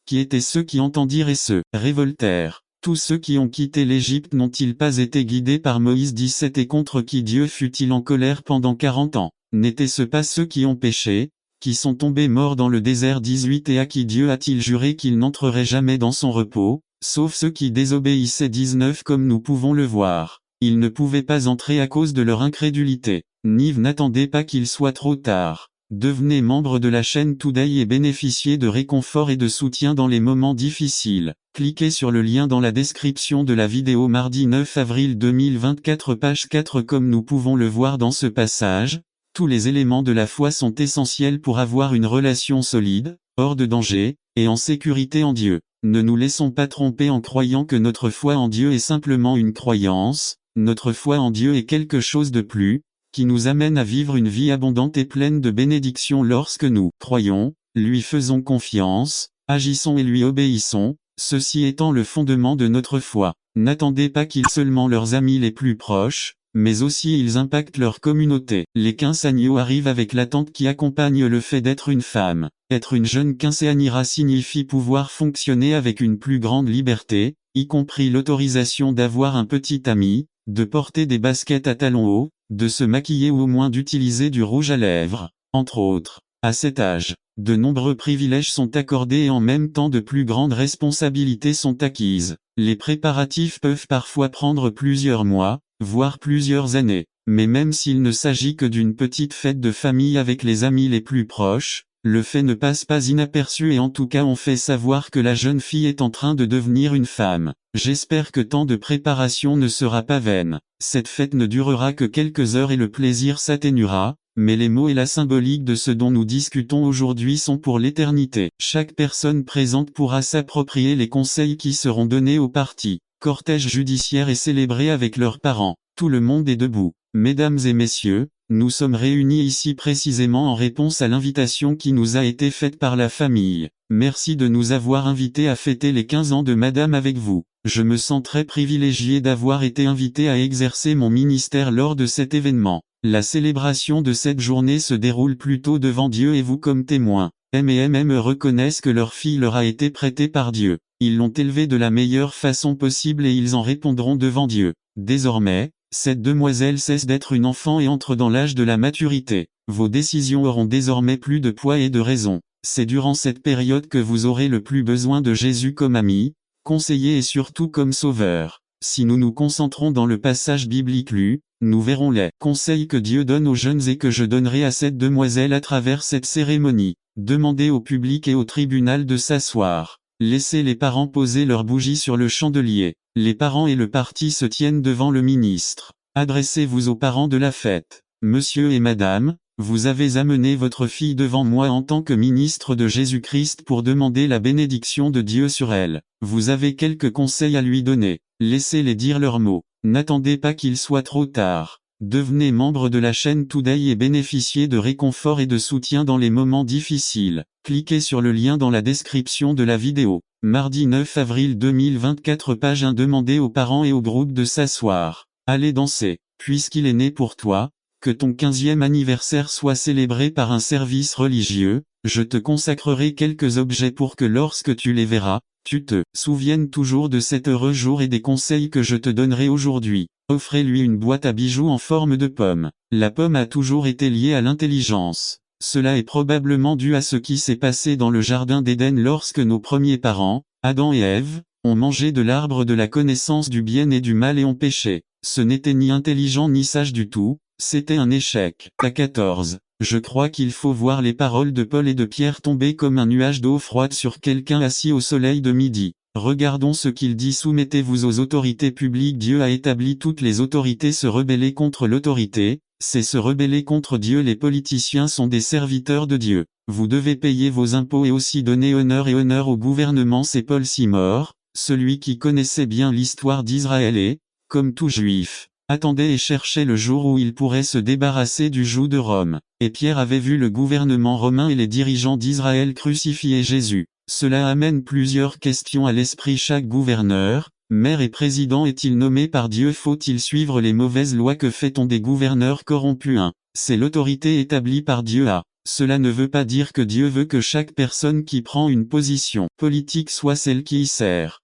Qui étaient ceux qui entendirent et se révoltèrent? Tous ceux qui ont quitté l'Égypte n'ont-ils pas été guidés par Moïse? 17 Et contre qui Dieu fut-il en colère pendant 40 ans? N'étaient-ce pas ceux qui ont péché, qui sont tombés morts dans le désert? 18 Et à qui Dieu a-t-il juré qu'il n'entrerait jamais dans son repos, sauf ceux qui désobéissaient? 19 Comme nous pouvons le voir, ils ne pouvaient pas entrer à cause de leur incrédulité. Nive. N'attendez pas qu'il soit trop tard. Devenez membre de la chaîne Today et bénéficiez de réconfort et de soutien dans les moments difficiles. Cliquez sur le lien dans la description de la vidéo. Mardi 9 avril 2024 page 4 Comme nous pouvons le voir dans ce passage, tous les éléments de la foi sont essentiels pour avoir une relation solide, hors de danger, et en sécurité en Dieu. Ne nous laissons pas tromper en croyant que notre foi en Dieu est simplement une croyance. Notre foi en Dieu est quelque chose de plus, qui nous amène à vivre une vie abondante et pleine de bénédictions. Lorsque nous croyons, lui faisons confiance, agissons et lui obéissons, ceci étant le fondement de notre foi. N'attendez pas qu'ils seulement leurs amis les plus proches, mais aussi ils impactent leur communauté. Les quinceañeros arrivent avec l'attente qui accompagne le fait d'être une femme. Être une jeune quinceañera signifie pouvoir fonctionner avec une plus grande liberté, y compris l'autorisation d'avoir un petit ami, de porter des baskets à talons hauts, de se maquiller ou au moins d'utiliser du rouge à lèvres, entre autres. À cet âge, de nombreux privilèges sont accordés et en même temps de plus grandes responsabilités sont acquises. Les préparatifs peuvent parfois prendre plusieurs mois, voire plusieurs années. Mais même s'il ne s'agit que d'une petite fête de famille avec les amis les plus proches, le fait ne passe pas inaperçu et en tout cas on fait savoir que la jeune fille est en train de devenir une femme. J'espère que tant de préparation ne sera pas vaine. Cette fête ne durera que quelques heures et le plaisir s'atténuera, mais les mots et la symbolique de ce dont nous discutons aujourd'hui sont pour l'éternité. Chaque personne présente pourra s'approprier les conseils qui seront donnés aux parties. Cortège judiciaire est célébré avec leurs parents. Tout le monde est debout. Mesdames et messieurs, nous sommes réunis ici précisément en réponse à l'invitation qui nous a été faite par la famille. Merci de nous avoir invités à fêter les 15 ans de Madame avec vous. Je me sens très privilégié d'avoir été invité à exercer mon ministère lors de cet événement. La célébration de cette journée se déroule plutôt devant Dieu et vous comme témoins. M reconnaissent que leur fille leur a été prêtée par Dieu. Ils l'ont élevée de la meilleure façon possible et ils en répondront devant Dieu. Désormais, cette demoiselle cesse d'être une enfant et entre dans l'âge de la maturité. Vos décisions auront désormais plus de poids et de raison. C'est durant cette période que vous aurez le plus besoin de Jésus comme ami, conseiller et surtout comme sauveur. Si nous nous concentrons dans le passage biblique lu, nous verrons les conseils que Dieu donne aux jeunes et que je donnerai à cette demoiselle à travers cette cérémonie. Demandez au public et au tribunal de s'asseoir. Laissez les parents poser leurs bougies sur le chandelier. Les parents et le parti se tiennent devant le ministre. Adressez-vous aux parents de la fête. Monsieur et madame, vous avez amené votre fille devant moi en tant que ministre de Jésus-Christ pour demander la bénédiction de Dieu sur elle. Vous avez quelques conseils à lui donner. Laissez-les dire leurs mots. N'attendez pas qu'il soit trop tard. Devenez membre de la chaîne Today et bénéficiez de réconfort et de soutien dans les moments difficiles. Cliquez sur le lien dans la description de la vidéo. Mardi 9 avril 2024 page 1 Demandez aux parents et au groupe de s'asseoir. Allez danser, puisqu'il est né pour toi, que ton 15e anniversaire soit célébré par un service religieux, je te consacrerai quelques objets pour que lorsque tu les verras, tu te souviennes toujours de cet heureux jour et des conseils que je te donnerai aujourd'hui. Offrez-lui une boîte à bijoux en forme de pomme. La pomme a toujours été liée à l'intelligence. Cela est probablement dû à ce qui s'est passé dans le jardin d'Éden lorsque nos premiers parents, Adam et Ève, ont mangé de l'arbre de la connaissance du bien et du mal et ont péché. Ce n'était ni intelligent ni sage du tout, c'était un échec. À 14. Je crois qu'il faut voir les paroles de Paul et de Pierre tomber comme un nuage d'eau froide sur quelqu'un assis au soleil de midi. Regardons ce qu'il dit: soumettez-vous aux autorités publiques. Dieu a établi toutes les autorités. Se rebeller contre l'autorité, c'est se rebeller contre Dieu. Les politiciens sont des serviteurs de Dieu. Vous devez payer vos impôts et aussi donner honneur et honneur au gouvernement. C'est Paul Simor, celui qui connaissait bien l'histoire d'Israël et, comme tout juif, attendait et cherchait le jour où il pourrait se débarrasser du joug de Rome. Et Pierre avait vu le gouvernement romain et les dirigeants d'Israël crucifier Jésus. Cela amène plusieurs questions à l'esprit. Chaque gouverneur, maire et président est-il nommé par Dieu? Faut-il suivre les mauvaises lois? Que fait-on des gouverneurs corrompus? C'est l'autorité établie par Dieu. Cela ne veut pas dire que Dieu veut que chaque personne qui prend une position politique soit celle qui y sert.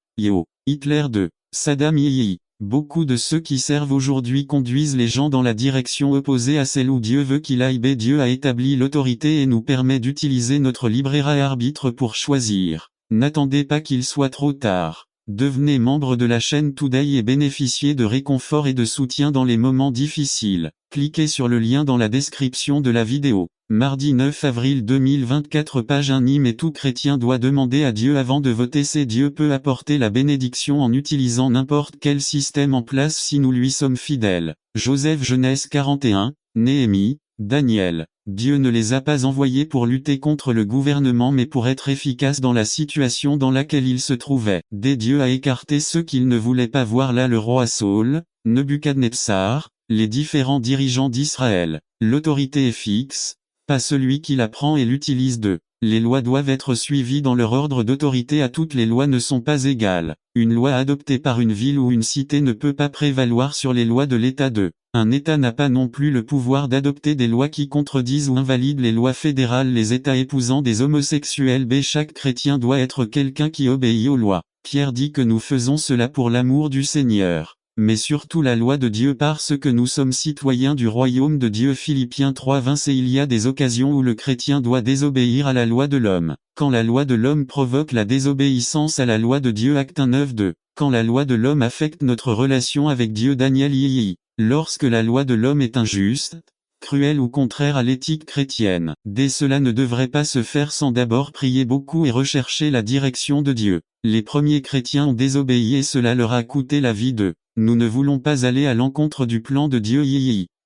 Hitler 2. Saddam Yii. Beaucoup de ceux qui servent aujourd'hui conduisent les gens dans la direction opposée à celle où Dieu veut qu'il aille. Dieu a établi l'autorité et nous permet d'utiliser notre libre arbitre pour choisir. N'attendez pas qu'il soit trop tard. Devenez membre de la chaîne Today et bénéficiez de réconfort et de soutien dans les moments difficiles. Cliquez sur le lien dans la description de la vidéo. Mardi 9 avril 2024 page 1 Nîmes. Et tout chrétien doit demander à Dieu avant de voter. C'est Dieu peut apporter la bénédiction en utilisant n'importe quel système en place si nous lui sommes fidèles. Joseph Genèse 41, Néhémie, Daniel. Dieu ne les a pas envoyés pour lutter contre le gouvernement mais pour être efficace dans la situation dans laquelle ils se trouvaient. Dieu a écarté ceux qu'il ne voulait pas voir là: le roi Saül, Nebuchadnezzar, les différents dirigeants d'Israël. L'autorité est fixe, pas celui qui la prend et l'utilise. Les lois doivent être suivies dans leur ordre d'autorité. À toutes les lois ne sont pas égales. Une loi adoptée par une ville ou une cité ne peut pas prévaloir sur les lois de l'État. Un État n'a pas non plus le pouvoir d'adopter des lois qui contredisent ou invalident les lois fédérales. Les États épousant des homosexuels. Chaque chrétien doit être quelqu'un qui obéit aux lois. Pierre dit que nous faisons cela pour l'amour du Seigneur, mais surtout la loi de Dieu parce que nous sommes citoyens du royaume de Dieu. Philippiens 3:20. Il y a des occasions où le chrétien doit désobéir à la loi de l'homme. Quand la loi de l'homme provoque la désobéissance à la loi de Dieu. Actes 1:9-2. Quand la loi de l'homme affecte notre relation avec Dieu. Daniel Yii. Lorsque la loi de l'homme est injuste, cruelle ou contraire à l'éthique chrétienne. Cela ne devrait pas se faire sans d'abord prier beaucoup et rechercher la direction de Dieu. Les premiers chrétiens ont désobéi et cela leur a coûté la vie. Nous ne voulons pas aller à l'encontre du plan de Dieu.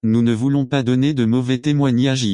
Nous ne voulons pas donner de mauvais témoignages.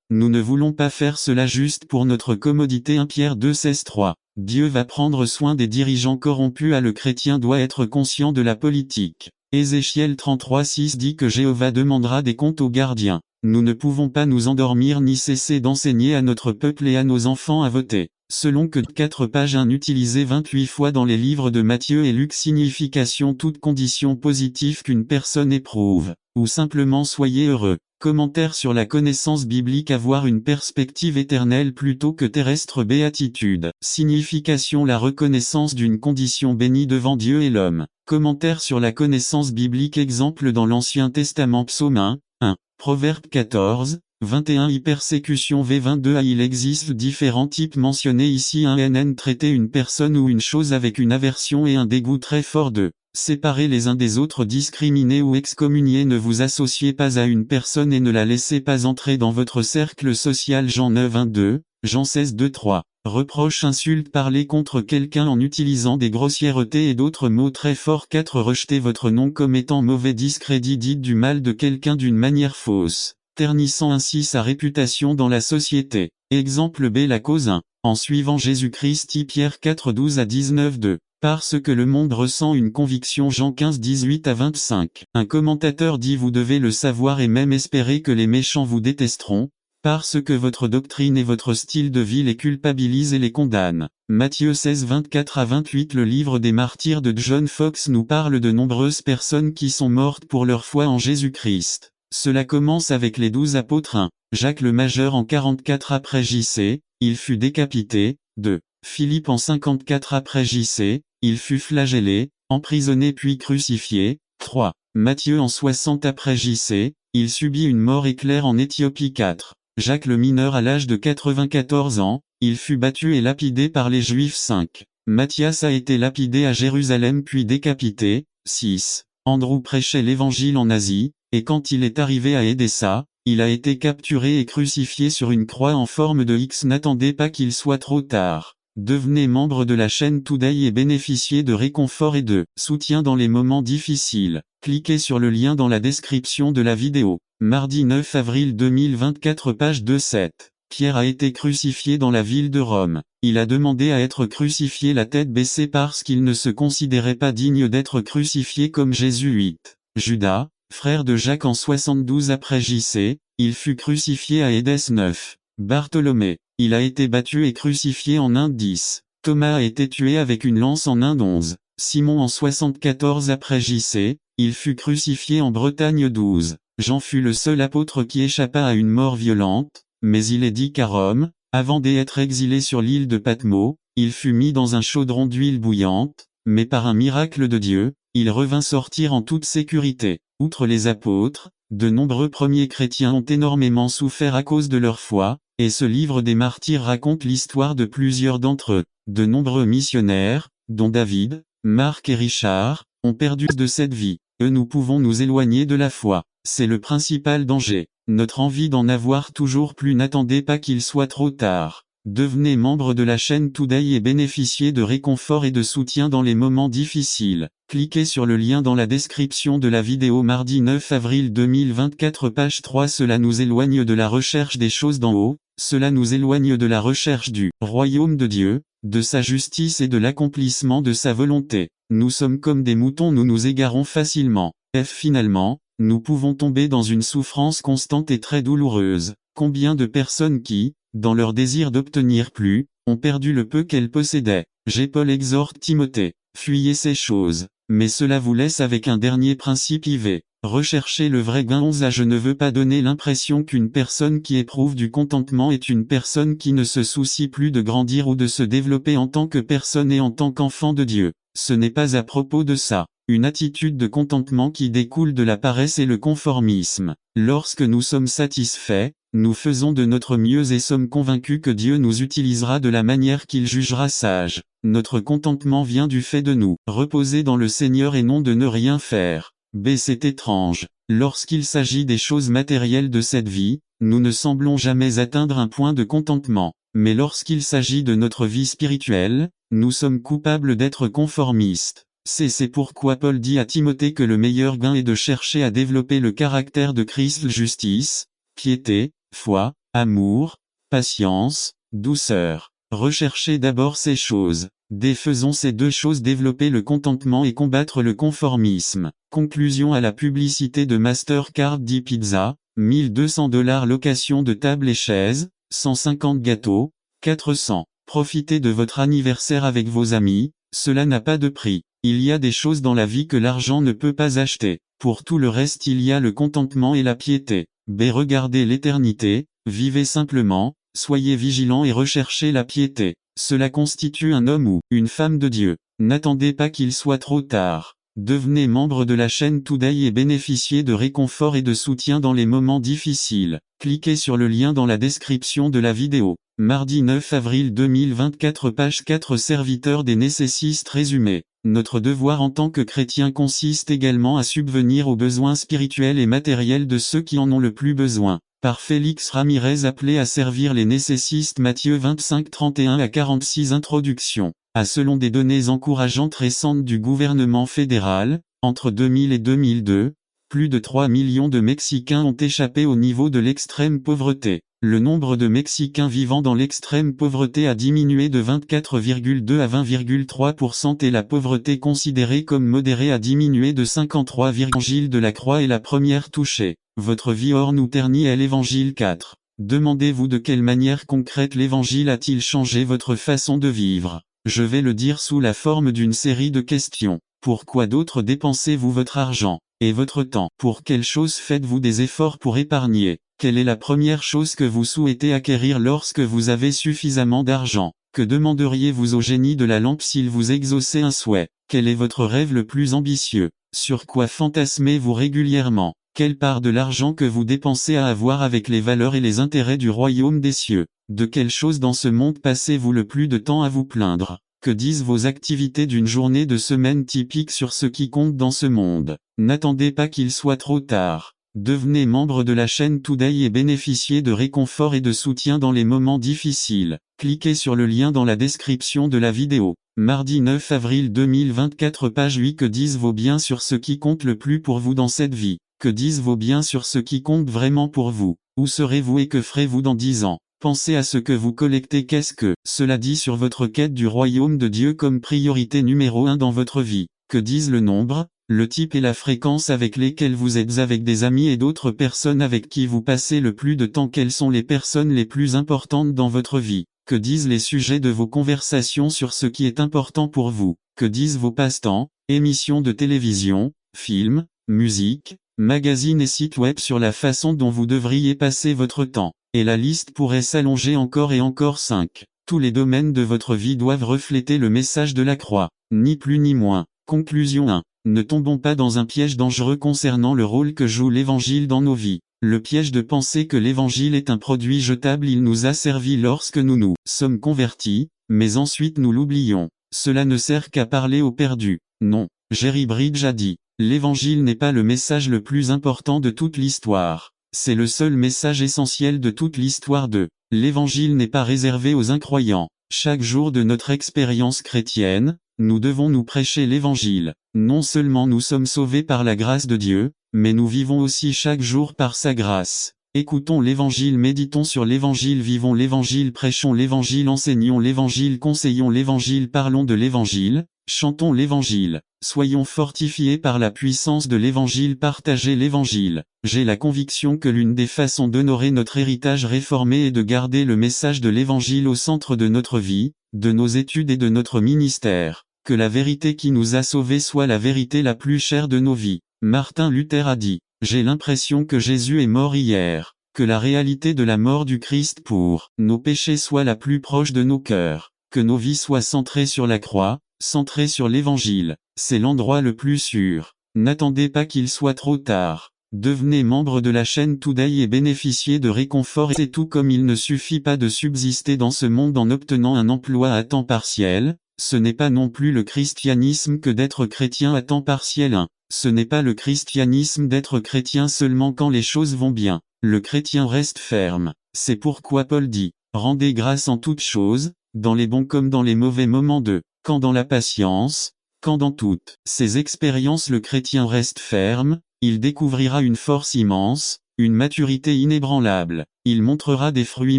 Nous ne voulons pas faire cela juste pour notre commodité. 1 Pierre 2:16-3. Dieu va prendre soin des dirigeants corrompus. Le chrétien doit être conscient de la politique. Ézéchiel 33:6 dit que Jéhovah demandera des comptes aux gardiens. Nous ne pouvons pas nous endormir ni cesser d'enseigner à notre peuple et à nos enfants à voter. Selon que 4 pages 1 utilisé 28 fois dans les livres de Matthieu et Luc. Signification: toute condition positive qu'une personne éprouve, ou simplement soyez heureux. Commentaire sur la connaissance biblique: avoir une perspective éternelle plutôt que terrestre. Béatitude. Signification: la reconnaissance d'une condition bénie devant Dieu et l'homme. Commentaire sur la connaissance biblique. Exemple dans l'Ancien Testament. Psaume 1. Proverbe 14:21. Persécution. V22. Il existe différents types mentionnés ici. 1 NN. Traiter une personne ou une chose avec une aversion et un dégoût très fort. 2. Séparer les uns des autres. Discriminer ou excommunier. Ne vous associez pas à une personne et ne la laissez pas entrer dans votre cercle social. Jean 9:1-2, Jean 16:2-3. Reproche, insulte, parler contre quelqu'un en utilisant des grossièretés et d'autres mots très forts. 4. Rejeter votre nom comme étant mauvais. Discrédit, dites du mal de quelqu'un d'une manière fausse, ternissant ainsi sa réputation dans la société. Exemple B. La cause 1. En suivant Jésus-Christ. Pierre 4:12-19-2. Parce que le monde ressent une conviction. Jean 15:18-25. Un commentateur dit: vous devez le savoir et même espérer que les méchants vous détesteront, Parce que votre doctrine et votre style de vie les culpabilisent et les condamnent. Matthieu 16 24 à 28. Le livre des martyrs de John Fox nous parle de nombreuses personnes qui sont mortes pour leur foi en Jésus-Christ. Cela commence avec les 12 apôtres. 1. Jacques le Majeur en 44 après J.C., il fut décapité. 2. Philippe en 54 après J.C., il fut flagellé, emprisonné puis crucifié. 3. Matthieu en 60 après J.C., il subit une mort éclair en Éthiopie. 4. Jacques le Mineur à l'âge de 94 ans, il fut battu et lapidé par les Juifs. 5. Matthias a été lapidé à Jérusalem puis décapité. 6. Andrew prêchait l'évangile en Asie, et quand il est arrivé à Édessa, il a été capturé et crucifié sur une croix en forme de X. N'attendez pas qu'il soit trop tard. Devenez membre de la chaîne Today et bénéficiez de réconfort et de soutien dans les moments difficiles. Cliquez sur le lien dans la description de la vidéo. Mardi 9 avril 2024 page 2-7. Pierre a été crucifié dans la ville de Rome. Il a demandé à être crucifié la tête baissée parce qu'il ne se considérait pas digne d'être crucifié comme Jésus. 8. Judas, frère de Jacques en 72 après J.C., il fut crucifié à Édesse. 9. Bartholomée, il a été battu et crucifié en Inde. 10. Thomas a été tué avec une lance en Inde. 11. Simon en 74 après J.C., il fut crucifié en Bretagne. 12. Jean fut le seul apôtre qui échappa à une mort violente, mais il est dit qu'à Rome, avant d'être exilé sur l'île de Patmos, il fut mis dans un chaudron d'huile bouillante, mais par un miracle de Dieu, il revint sortir en toute sécurité. Outre les apôtres, de nombreux premiers chrétiens ont énormément souffert à cause de leur foi, et ce livre des martyrs raconte l'histoire de plusieurs d'entre eux. De nombreux missionnaires, dont David, Marc et Richard, ont perdu de cette vie. Nous pouvons nous éloigner de la foi. C'est le principal danger. Notre envie d'en avoir toujours plus. N'attendez pas qu'il soit trop tard. Devenez membre de la chaîne Today et bénéficiez de réconfort et de soutien dans les moments difficiles. Cliquez sur le lien dans la description de la vidéo. Mardi 9 avril 2024 page 3. Cela nous éloigne de la recherche des choses d'en haut, cela nous éloigne de la recherche du royaume de Dieu, de sa justice et de l'accomplissement de sa volonté. Nous sommes comme des moutons, nous nous égarons facilement. Finalement, nous pouvons tomber dans une souffrance constante et très douloureuse. Combien de personnes qui, dans leur désir d'obtenir plus, ont perdu le peu qu'elles possédaient. Paul exhorte Timothée, fuyez ces choses, mais cela vous laisse avec un dernier principe IV. Recherchez le vrai gain. 11. Je ne veux pas donner l'impression qu'une personne qui éprouve du contentement est une personne qui ne se soucie plus de grandir ou de se développer en tant que personne et en tant qu'enfant de Dieu. Ce n'est pas à propos de ça. Une attitude de contentement qui découle de la paresse et le conformisme. Lorsque nous sommes satisfaits, nous faisons de notre mieux et sommes convaincus que Dieu nous utilisera de la manière qu'il jugera sage. Notre contentement vient du fait de nous reposer dans le Seigneur et non de ne rien faire. C'est étrange. Lorsqu'il s'agit des choses matérielles de cette vie, nous ne semblons jamais atteindre un point de contentement. Mais lorsqu'il s'agit de notre vie spirituelle, nous sommes coupables d'être conformistes. C'est pourquoi Paul dit à Timothée que le meilleur gain est de chercher à développer le caractère de Christ: justice, piété, foi, amour, patience, douceur. Recherchez d'abord ces choses. Faisons ces deux choses: développer le contentement et combattre le conformisme. Conclusion à la publicité de Mastercard Pizza, $1200 location de table et chaises, 150 gâteaux, 400. Profitez de votre anniversaire avec vos amis, cela n'a pas de prix. Il y a des choses dans la vie que l'argent ne peut pas acheter. Pour tout le reste il y a le contentement et la piété. Regardez l'éternité, vivez simplement, soyez vigilants et recherchez la piété. Cela constitue un homme ou une femme de Dieu. N'attendez pas qu'il soit trop tard. Devenez membre de la chaîne Today et bénéficiez de réconfort et de soutien dans les moments difficiles. Cliquez sur le lien dans la description de la vidéo. Mardi 9 avril 2024 page 4. Serviteur des nécessistes résumé. Notre devoir en tant que chrétien consiste également à subvenir aux besoins spirituels et matériels de ceux qui en ont le plus besoin. Par Félix Ramirez. Appelé à servir les nécessistes. Matthieu 25 31 à 46. Introduction. Selon des données encourageantes récentes du gouvernement fédéral, entre 2000 et 2002, plus de 3 millions de Mexicains ont échappé au niveau de l'extrême pauvreté. Le nombre de Mexicains vivant dans l'extrême pauvreté a diminué de 24,2 à 20,3% et la pauvreté considérée comme modérée a diminué de 53. L'évangile de la croix est la première touchée. Votre vie hors nous ternit est l'Évangile 4. Demandez-vous de quelle manière concrète l'Évangile a-t-il changé votre façon de vivre. Je vais le dire sous la forme d'une série de questions. Pourquoi d'autres dépensez-vous votre argent et votre temps? Pour quelle chose faites-vous des efforts pour épargner? Quelle est la première chose que vous souhaitez acquérir lorsque vous avez suffisamment d'argent? Que demanderiez-vous au génie de la lampe s'il vous exauçait un souhait? Quel est votre rêve le plus ambitieux? Sur quoi fantasmez-vous régulièrement? Quelle part de l'argent que vous dépensez à avoir avec les valeurs et les intérêts du royaume des cieux? De quelle chose dans ce monde passez-vous le plus de temps à vous plaindre? Que disent vos activités d'une journée de semaine typique sur ce qui compte dans ce monde? N'attendez pas qu'il soit trop tard. Devenez membre de la chaîne Today et bénéficiez de réconfort et de soutien dans les moments difficiles. Cliquez sur le lien dans la description de la vidéo. Mardi 9 avril 2024 page 8. Que disent vos biens sur ce qui compte le plus pour vous dans cette vie? Que disent vos biens sur ce qui compte vraiment pour vous? Où serez-vous et que ferez-vous dans 10 ans? Pensez à ce que vous collectez. Qu'est-ce que cela dit sur votre quête du royaume de Dieu comme priorité numéro 1 dans votre vie? Que disent le nombre, le type et la fréquence avec lesquels vous êtes avec des amis et d'autres personnes avec qui vous passez le plus de temps? Quelles sont les personnes les plus importantes dans votre vie? Que disent les sujets de vos conversations sur ce qui est important pour vous? Que disent vos passe-temps, émissions de télévision, films, musique, magazines et sites web sur la façon dont vous devriez passer votre temps? Et la liste pourrait s'allonger encore et encore. 5. Tous les domaines de votre vie doivent refléter le message de la croix, ni plus ni moins. Conclusion 1. Ne tombons pas dans un piège dangereux concernant le rôle que joue l'Évangile dans nos vies. Le piège de penser que l'Évangile est un produit jetable. Il nous a servi lorsque nous sommes convertis, mais ensuite nous l'oublions. Cela ne sert qu'à parler aux perdus. Non, Jerry Bridge a dit, l'Évangile n'est pas le message le plus important de toute l'histoire. C'est le seul message essentiel de toute l'histoire de l'Évangile n'est pas réservé aux incroyants. Chaque jour de notre expérience chrétienne, nous devons nous prêcher l'Évangile. Non seulement nous sommes sauvés par la grâce de Dieu, mais nous vivons aussi chaque jour par sa grâce. Écoutons l'Évangile, méditons sur l'Évangile, vivons l'Évangile, prêchons l'Évangile, enseignons l'Évangile, conseillons l'Évangile, parlons de l'Évangile, chantons l'Évangile. Soyons fortifiés par la puissance de l'Évangile, partagez l'Évangile. J'ai la conviction que l'une des façons d'honorer notre héritage réformé est de garder le message de l'Évangile au centre de notre vie, de nos études et de notre ministère. Que la vérité qui nous a sauvés soit la vérité la plus chère de nos vies. Martin Luther a dit, j'ai l'impression que Jésus est mort hier. Que la réalité de la mort du Christ pour nos péchés soit la plus proche de nos cœurs. Que nos vies soient centrées sur la croix, centrées sur l'Évangile. C'est l'endroit le plus sûr. N'attendez pas qu'il soit trop tard. Devenez membre de la chaîne Today et bénéficiez de réconfort. Et c'est tout. Comme il ne suffit pas de subsister dans ce monde en obtenant un emploi à temps partiel, ce n'est pas non plus le christianisme que d'être chrétien à temps partiel. 1. Ce n'est pas le christianisme d'être chrétien seulement quand les choses vont bien. Le chrétien reste ferme. C'est pourquoi Paul dit, rendez grâce en toutes choses, dans les bons comme dans les mauvais moments quand dans la patience, quand dans toutes ces expériences le chrétien reste ferme, il découvrira une force immense, une maturité inébranlable, il montrera des fruits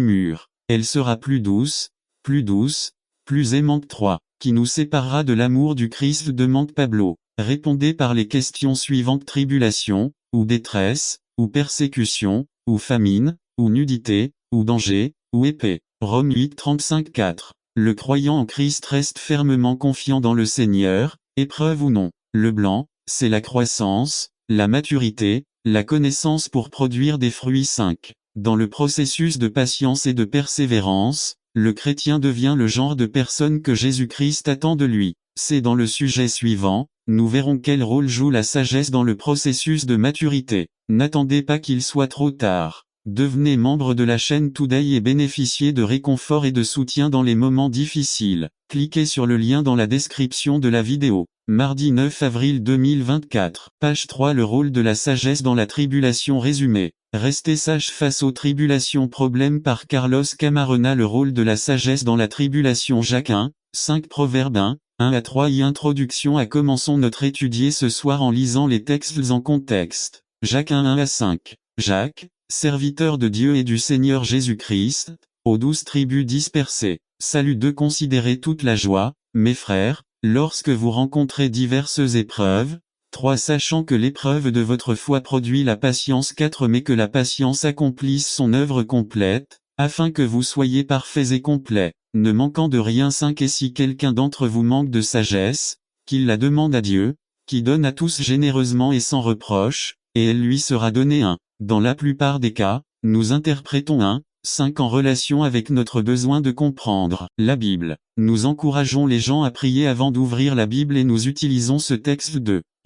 mûrs, elle sera plus douce, plus aimante. 3. Qui nous séparera de l'amour du Christ? Demande Pablo. Répondez par les questions suivantes: tribulation, ou détresse, ou persécution, ou famine, ou nudité, ou danger, ou épée. Romains 8, 35-4. Le croyant en Christ reste fermement confiant dans le Seigneur, épreuve ou non. Le blanc, c'est la croissance, la maturité, la connaissance pour produire des fruits. 5. Dans le processus de patience et de persévérance, le chrétien devient le genre de personne que Jésus-Christ attend de lui. C'est dans le sujet suivant, nous verrons quel rôle joue la sagesse dans le processus de maturité. N'attendez pas qu'il soit trop tard. Devenez membre de la chaîne Today et bénéficiez de réconfort et de soutien dans les moments difficiles. Cliquez sur le lien dans la description de la vidéo. Mardi 9 avril 2024. Page 3. Le rôle de la sagesse dans la tribulation résumé. Restez sage face aux tribulations. Problème par Carlos Camarena. Le rôle de la sagesse dans la tribulation. Jacques 1, 5. Proverbe 1-3. Introduction à Commençons notre étudier ce soir en lisant les textes en contexte. Jacques 1-5. Jacques, serviteur de Dieu et du Seigneur Jésus-Christ, aux 12 tribus dispersées. Salut. De considérer toute la joie, mes frères, lorsque vous rencontrez diverses épreuves, 3 Sachant que l'épreuve de votre foi produit la patience 4 Mais que la patience accomplisse son œuvre complète, afin que vous soyez parfaits et complets, ne manquant de rien 5 Et si quelqu'un d'entre vous manque de sagesse, qu'il la demande à Dieu, qui donne à tous généreusement et sans reproche, et elle lui sera donnée 1. Dans la plupart des cas, nous interprétons 5 en relation avec notre besoin de comprendre la Bible. Nous encourageons les gens à prier avant d'ouvrir la Bible et nous utilisons ce texte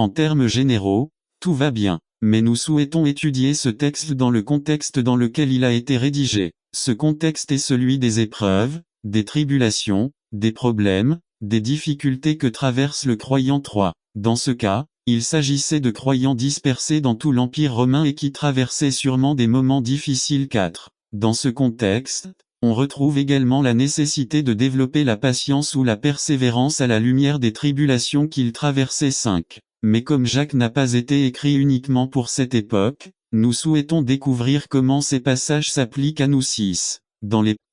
en termes généraux, tout va bien. Mais nous souhaitons étudier ce texte dans le contexte dans lequel il a été rédigé. Ce contexte est celui des épreuves, des tribulations, des problèmes, des difficultés que traverse le croyant 3. Dans ce cas, il s'agissait de croyants dispersés dans tout l'Empire romain et qui traversaient sûrement des moments difficiles 4. Dans ce contexte, on retrouve également la nécessité de développer la patience ou la persévérance à la lumière des tribulations qu'ils traversaient 5. Mais comme Jacques n'a pas été écrit uniquement pour cette époque, nous souhaitons découvrir comment ces passages s'appliquent à nous 6.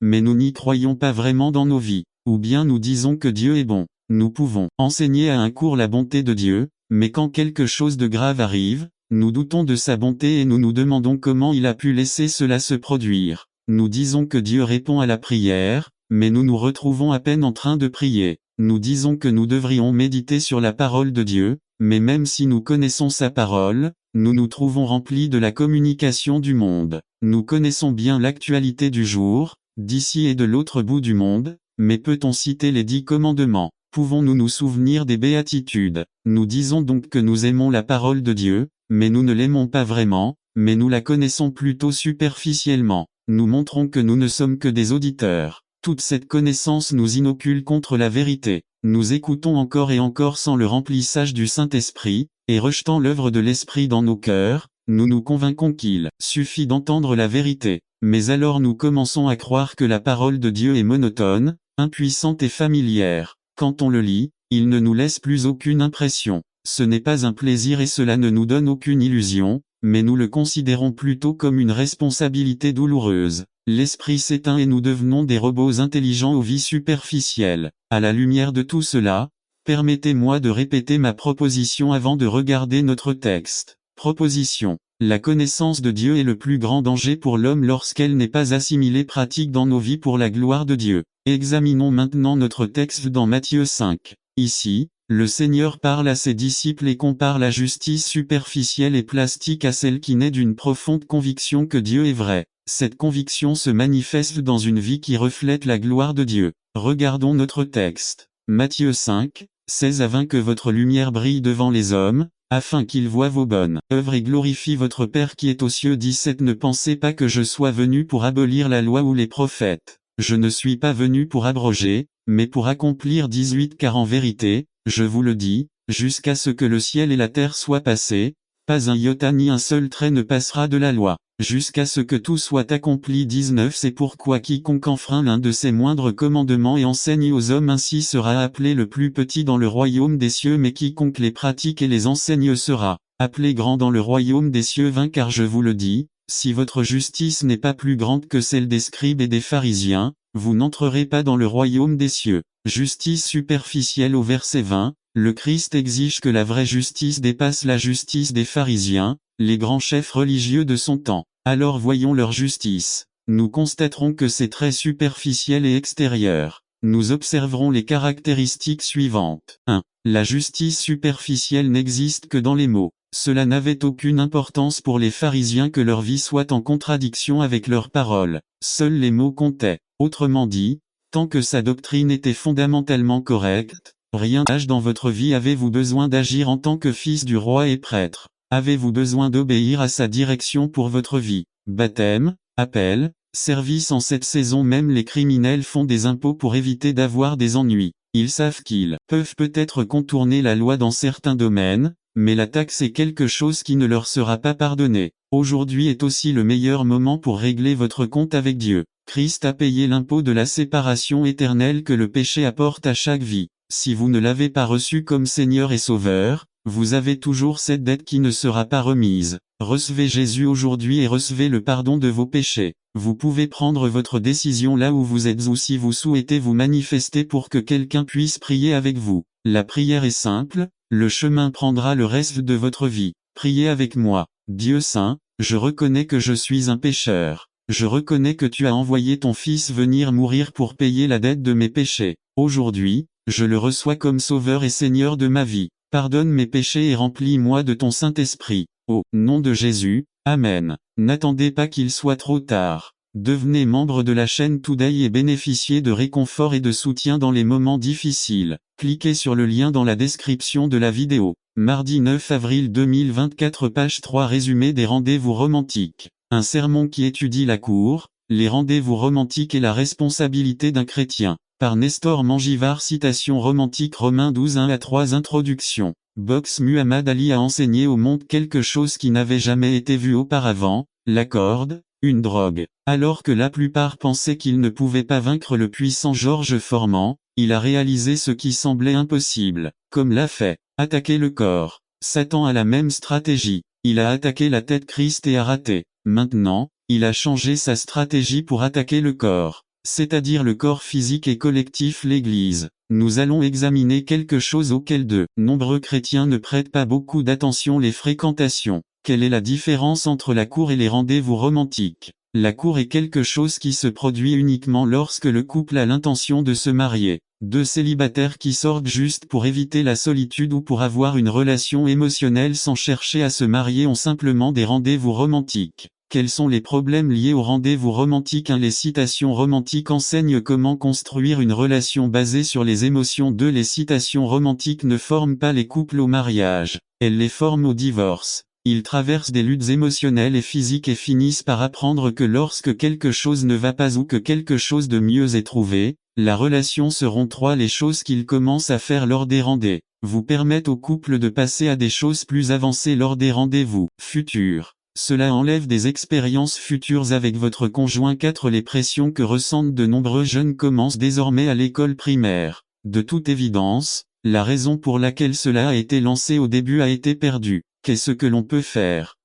Mais nous n'y croyons pas vraiment dans nos vies. Ou bien nous disons que Dieu est bon. Nous pouvons enseigner à un cours la bonté de Dieu, mais quand quelque chose de grave arrive, nous doutons de sa bonté et nous nous demandons comment il a pu laisser cela se produire. Nous disons que Dieu répond à la prière, mais nous nous retrouvons à peine en train de prier. Nous disons que nous devrions méditer sur la parole de Dieu, mais même si nous connaissons sa parole, nous nous trouvons remplis de la communication du monde. Nous connaissons bien l'actualité du jour, d'ici et de l'autre bout du monde, mais peut-on citer les 10 commandements? Pouvons-nous nous souvenir des béatitudes? Nous disons donc que nous aimons la parole de Dieu, mais nous ne l'aimons pas vraiment, mais nous la connaissons plutôt superficiellement. Nous montrons que nous ne sommes que des auditeurs. Toute cette connaissance nous inocule contre la vérité. Nous écoutons encore et encore sans le remplissage du Saint-Esprit, et rejetant l'œuvre de l'Esprit dans nos cœurs, nous nous convainquons qu'il suffit d'entendre la vérité. Mais alors nous commençons à croire que la parole de Dieu est monotone, impuissante et familière. Quand on le lit, il ne nous laisse plus aucune impression. Ce n'est pas un plaisir et cela ne nous donne aucune illusion, mais nous le considérons plutôt comme une responsabilité douloureuse. L'esprit s'éteint et nous devenons des robots intelligents aux vies superficielles. À la lumière de tout cela, permettez-moi de répéter ma proposition avant de regarder notre texte. Proposition. La connaissance de Dieu est le plus grand danger pour l'homme lorsqu'elle n'est pas assimilée pratique dans nos vies pour la gloire de Dieu. Examinons maintenant notre texte dans Matthieu 5. Ici, le Seigneur parle à ses disciples et compare la justice superficielle et plastique à celle qui naît d'une profonde conviction que Dieu est vrai. Cette conviction se manifeste dans une vie qui reflète la gloire de Dieu. Regardons notre texte. Matthieu 5, 16 à 20 Que votre lumière brille devant les hommes, afin qu'ils voient vos bonnes œuvres et glorifient votre Père qui est aux cieux. 17 Ne pensez pas que je sois venu pour abolir la loi ou les prophètes. Je ne suis pas venu pour abroger, mais pour accomplir. 18 Car en vérité, je vous le dis, jusqu'à ce que le ciel et la terre soient passés, pas un iota ni un seul trait ne passera de la loi, jusqu'à ce que tout soit accompli. 19 C'est pourquoi quiconque enfreint l'un de ces moindres commandements et enseigne aux hommes ainsi sera appelé le plus petit dans le royaume des cieux, mais quiconque les pratique et les enseigne sera appelé grand dans le royaume des cieux. 20 Car je vous le dis, si votre justice n'est pas plus grande que celle des scribes et des pharisiens, vous n'entrerez pas dans le royaume des cieux. Justice superficielle au verset 20, le Christ exige que la vraie justice dépasse la justice des pharisiens, les grands chefs religieux de son temps. Alors voyons leur justice. Nous constaterons que c'est très superficiel et extérieur. Nous observerons les caractéristiques suivantes. 1. La justice superficielle n'existe que dans les mots. Cela n'avait aucune importance pour les pharisiens que leur vie soit en contradiction avec leurs paroles. Seuls les mots comptaient. Autrement dit, tant que sa doctrine était fondamentalement correcte, rien n'age dans votre vie. Avez-vous besoin d'agir en tant que fils du roi et prêtre? Avez-vous besoin d'obéir à sa direction pour votre vie? Baptême, appel, service. En cette saison même les criminels font des impôts pour éviter d'avoir des ennuis. Ils savent qu'ils peuvent peut-être contourner la loi dans certains domaines, mais la taxe est quelque chose qui ne leur sera pas pardonné. Aujourd'hui est aussi le meilleur moment pour régler votre compte avec Dieu. Christ a payé l'impôt de la séparation éternelle que le péché apporte à chaque vie. Si vous ne l'avez pas reçu comme Seigneur et Sauveur, vous avez toujours cette dette qui ne sera pas remise. Recevez Jésus aujourd'hui et recevez le pardon de vos péchés. Vous pouvez prendre votre décision là où vous êtes ou si vous souhaitez vous manifester pour que quelqu'un puisse prier avec vous. La prière est simple, Le chemin prendra le reste de votre vie. Priez avec moi. Dieu saint, je reconnais que je suis un pécheur. Je reconnais que tu as envoyé ton Fils venir mourir pour payer la dette de mes péchés. Aujourd'hui, je le reçois comme Sauveur et Seigneur de ma vie. Pardonne mes péchés et remplis-moi de ton Saint-Esprit. Au nom de Jésus, Amen. N'attendez pas qu'il soit trop tard. Devenez membre de la chaîne Today et bénéficiez de réconfort et de soutien dans les moments difficiles. Cliquez sur le lien dans la description de la vidéo. Mardi 9 avril 2024 page 3 résumé des rendez-vous romantiques. Un sermon qui étudie la cour, les rendez-vous romantiques et la responsabilité d'un chrétien. Par Nestor Mangivard. Citation romantique Romains 12 1-3 Introduction. Box Muhammad Ali a enseigné au monde quelque chose qui n'avait jamais été vu auparavant, la corde, une drogue. Alors que la plupart pensaient qu'il ne pouvait pas vaincre le puissant Georges Foreman, il a réalisé ce qui semblait impossible. Comme l'a fait, attaquer le corps. Satan a la même stratégie. Il a attaqué la tête Christ et a raté. Maintenant, il a changé sa stratégie pour attaquer le corps, c'est-à-dire le corps physique et collectif l'Église. Nous allons examiner quelque chose auquel de nombreux chrétiens ne prêtent pas beaucoup d'attention: les fréquentations. Quelle est la différence entre la cour et les rendez-vous romantiques? La cour est quelque chose qui se produit uniquement lorsque le couple a l'intention de se marier. Deux célibataires qui sortent juste pour éviter la solitude ou pour avoir une relation émotionnelle sans chercher à se marier ont simplement des rendez-vous romantiques. Quels sont les problèmes liés aux rendez-vous romantiques? 1. Les citations romantiques enseignent comment construire une relation basée sur les émotions. 2. Les citations romantiques ne forment pas les couples au mariage, elles les forment au divorce. Ils traversent des luttes émotionnelles et physiques et finissent par apprendre que lorsque quelque chose ne va pas ou que quelque chose de mieux est trouvé, la relation se rompt. 3. Les choses qu'ils commencent à faire lors des rendez-vous permettent au couple de passer à des choses plus avancées lors des rendez-vous futurs. Cela enlève des expériences futures avec votre conjoint. 4. Les pressions que ressentent de nombreux jeunes commencent désormais à l'école primaire. De toute évidence, la raison pour laquelle cela a été lancé au début a été perdue. Qu'est-ce que l'on peut faire?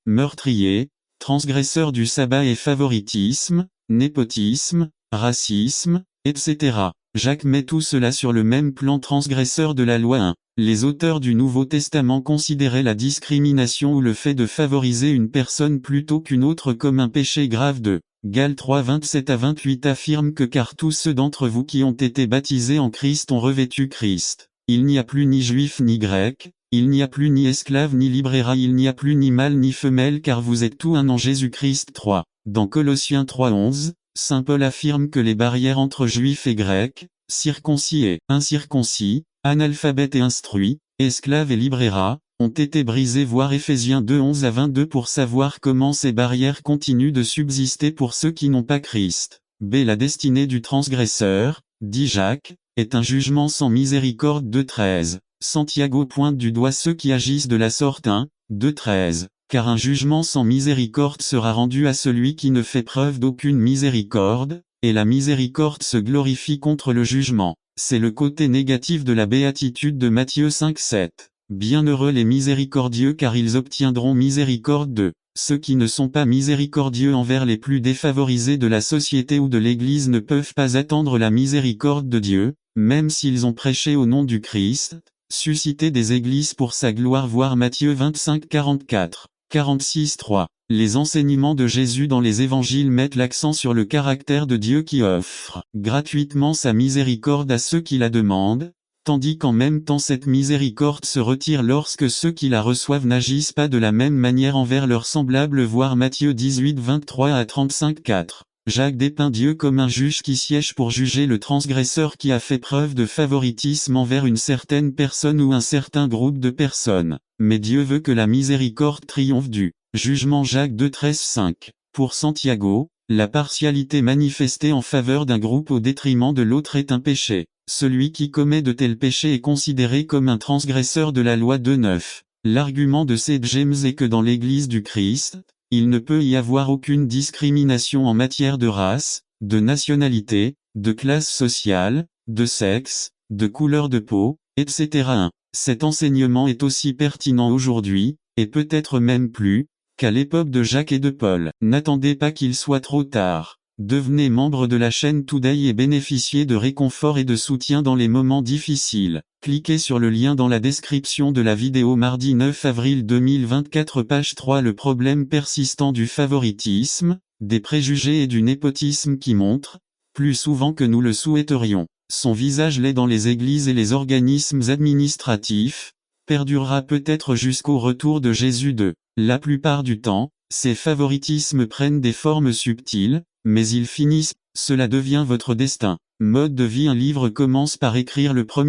Meurtrier, transgresseur du sabbat et favoritisme, népotisme, racisme, etc. Jacques met tout cela sur le même plan. Transgresseur de la loi 1. Les auteurs du Nouveau Testament considéraient la discrimination ou le fait de favoriser une personne plutôt qu'une autre comme un péché grave. 2. Galates 3 27-28 affirme que car tous ceux d'entre vous qui ont été baptisés en Christ ont revêtu Christ. Il n'y a plus ni juif ni grec, il n'y a plus ni esclave ni libéral, il n'y a plus ni mâle ni femelle car vous êtes tous un en Jésus-Christ. 3. Dans Colossiens 3:11, Saint Paul affirme que les barrières entre juifs et grecs, circoncis et incirconcis, analphabètes et instruits, esclaves et libéras, ont été brisées. Voir Éphésiens 2:11-22 pour savoir comment ces barrières continuent de subsister pour ceux qui n'ont pas Christ. B. La destinée du transgresseur, dit Jacques, est un jugement sans miséricorde. 2:13. Santiago pointe du doigt ceux qui agissent de la sorte. 1. 2:13. Car un jugement sans miséricorde sera rendu à celui qui ne fait preuve d'aucune miséricorde, et la miséricorde se glorifie contre le jugement. C'est le côté négatif de la béatitude de Matthieu 5:7. Bienheureux les miséricordieux car ils obtiendront miséricorde. 2. Ceux qui ne sont pas miséricordieux envers les plus défavorisés de la société ou de l'Église ne peuvent pas attendre la miséricorde de Dieu, même s'ils ont prêché au nom du Christ, suscité des églises pour sa gloire. Voir Matthieu 25:44. 46:3. Les enseignements de Jésus dans les évangiles mettent l'accent sur le caractère de Dieu qui offre gratuitement sa miséricorde à ceux qui la demandent, tandis qu'en même temps cette miséricorde se retire lorsque ceux qui la reçoivent n'agissent pas de la même manière envers leurs semblables. Voir Matthieu 18:23-35-4. Jacques dépeint Dieu comme un juge qui siège pour juger le transgresseur qui a fait preuve de favoritisme envers une certaine personne ou un certain groupe de personnes. Mais Dieu veut que la miséricorde triomphe du jugement. Jacques 2:13-5. Pour Santiago, la partialité manifestée en faveur d'un groupe au détriment de l'autre est un péché. Celui qui commet de tels péchés est considéré comme un transgresseur de la loi. 2:9. L'argument de C. James est que dans l'Église du Christ, il ne peut y avoir aucune discrimination en matière de race, de nationalité, de classe sociale, de sexe, de couleur de peau, etc. 1. Cet enseignement est aussi pertinent aujourd'hui, et peut-être même plus, qu'à l'époque de Jacques et de Paul. N'attendez pas qu'il soit trop tard. Devenez membre de la chaîne Today et bénéficiez de réconfort et de soutien dans les moments difficiles. Cliquez sur le lien dans la description de la vidéo. Mardi 9 avril 2024, page 3. Le problème persistant du favoritisme, des préjugés et du népotisme qui montre, plus souvent que nous le souhaiterions, son visage laid dans les églises et les organismes administratifs, perdurera peut-être jusqu'au retour de Jésus. La plupart du temps, ces favoritismes prennent des formes subtiles, mais ils finissent, cela devient votre destin. Mode de vie. Un livre commence par écrire le premier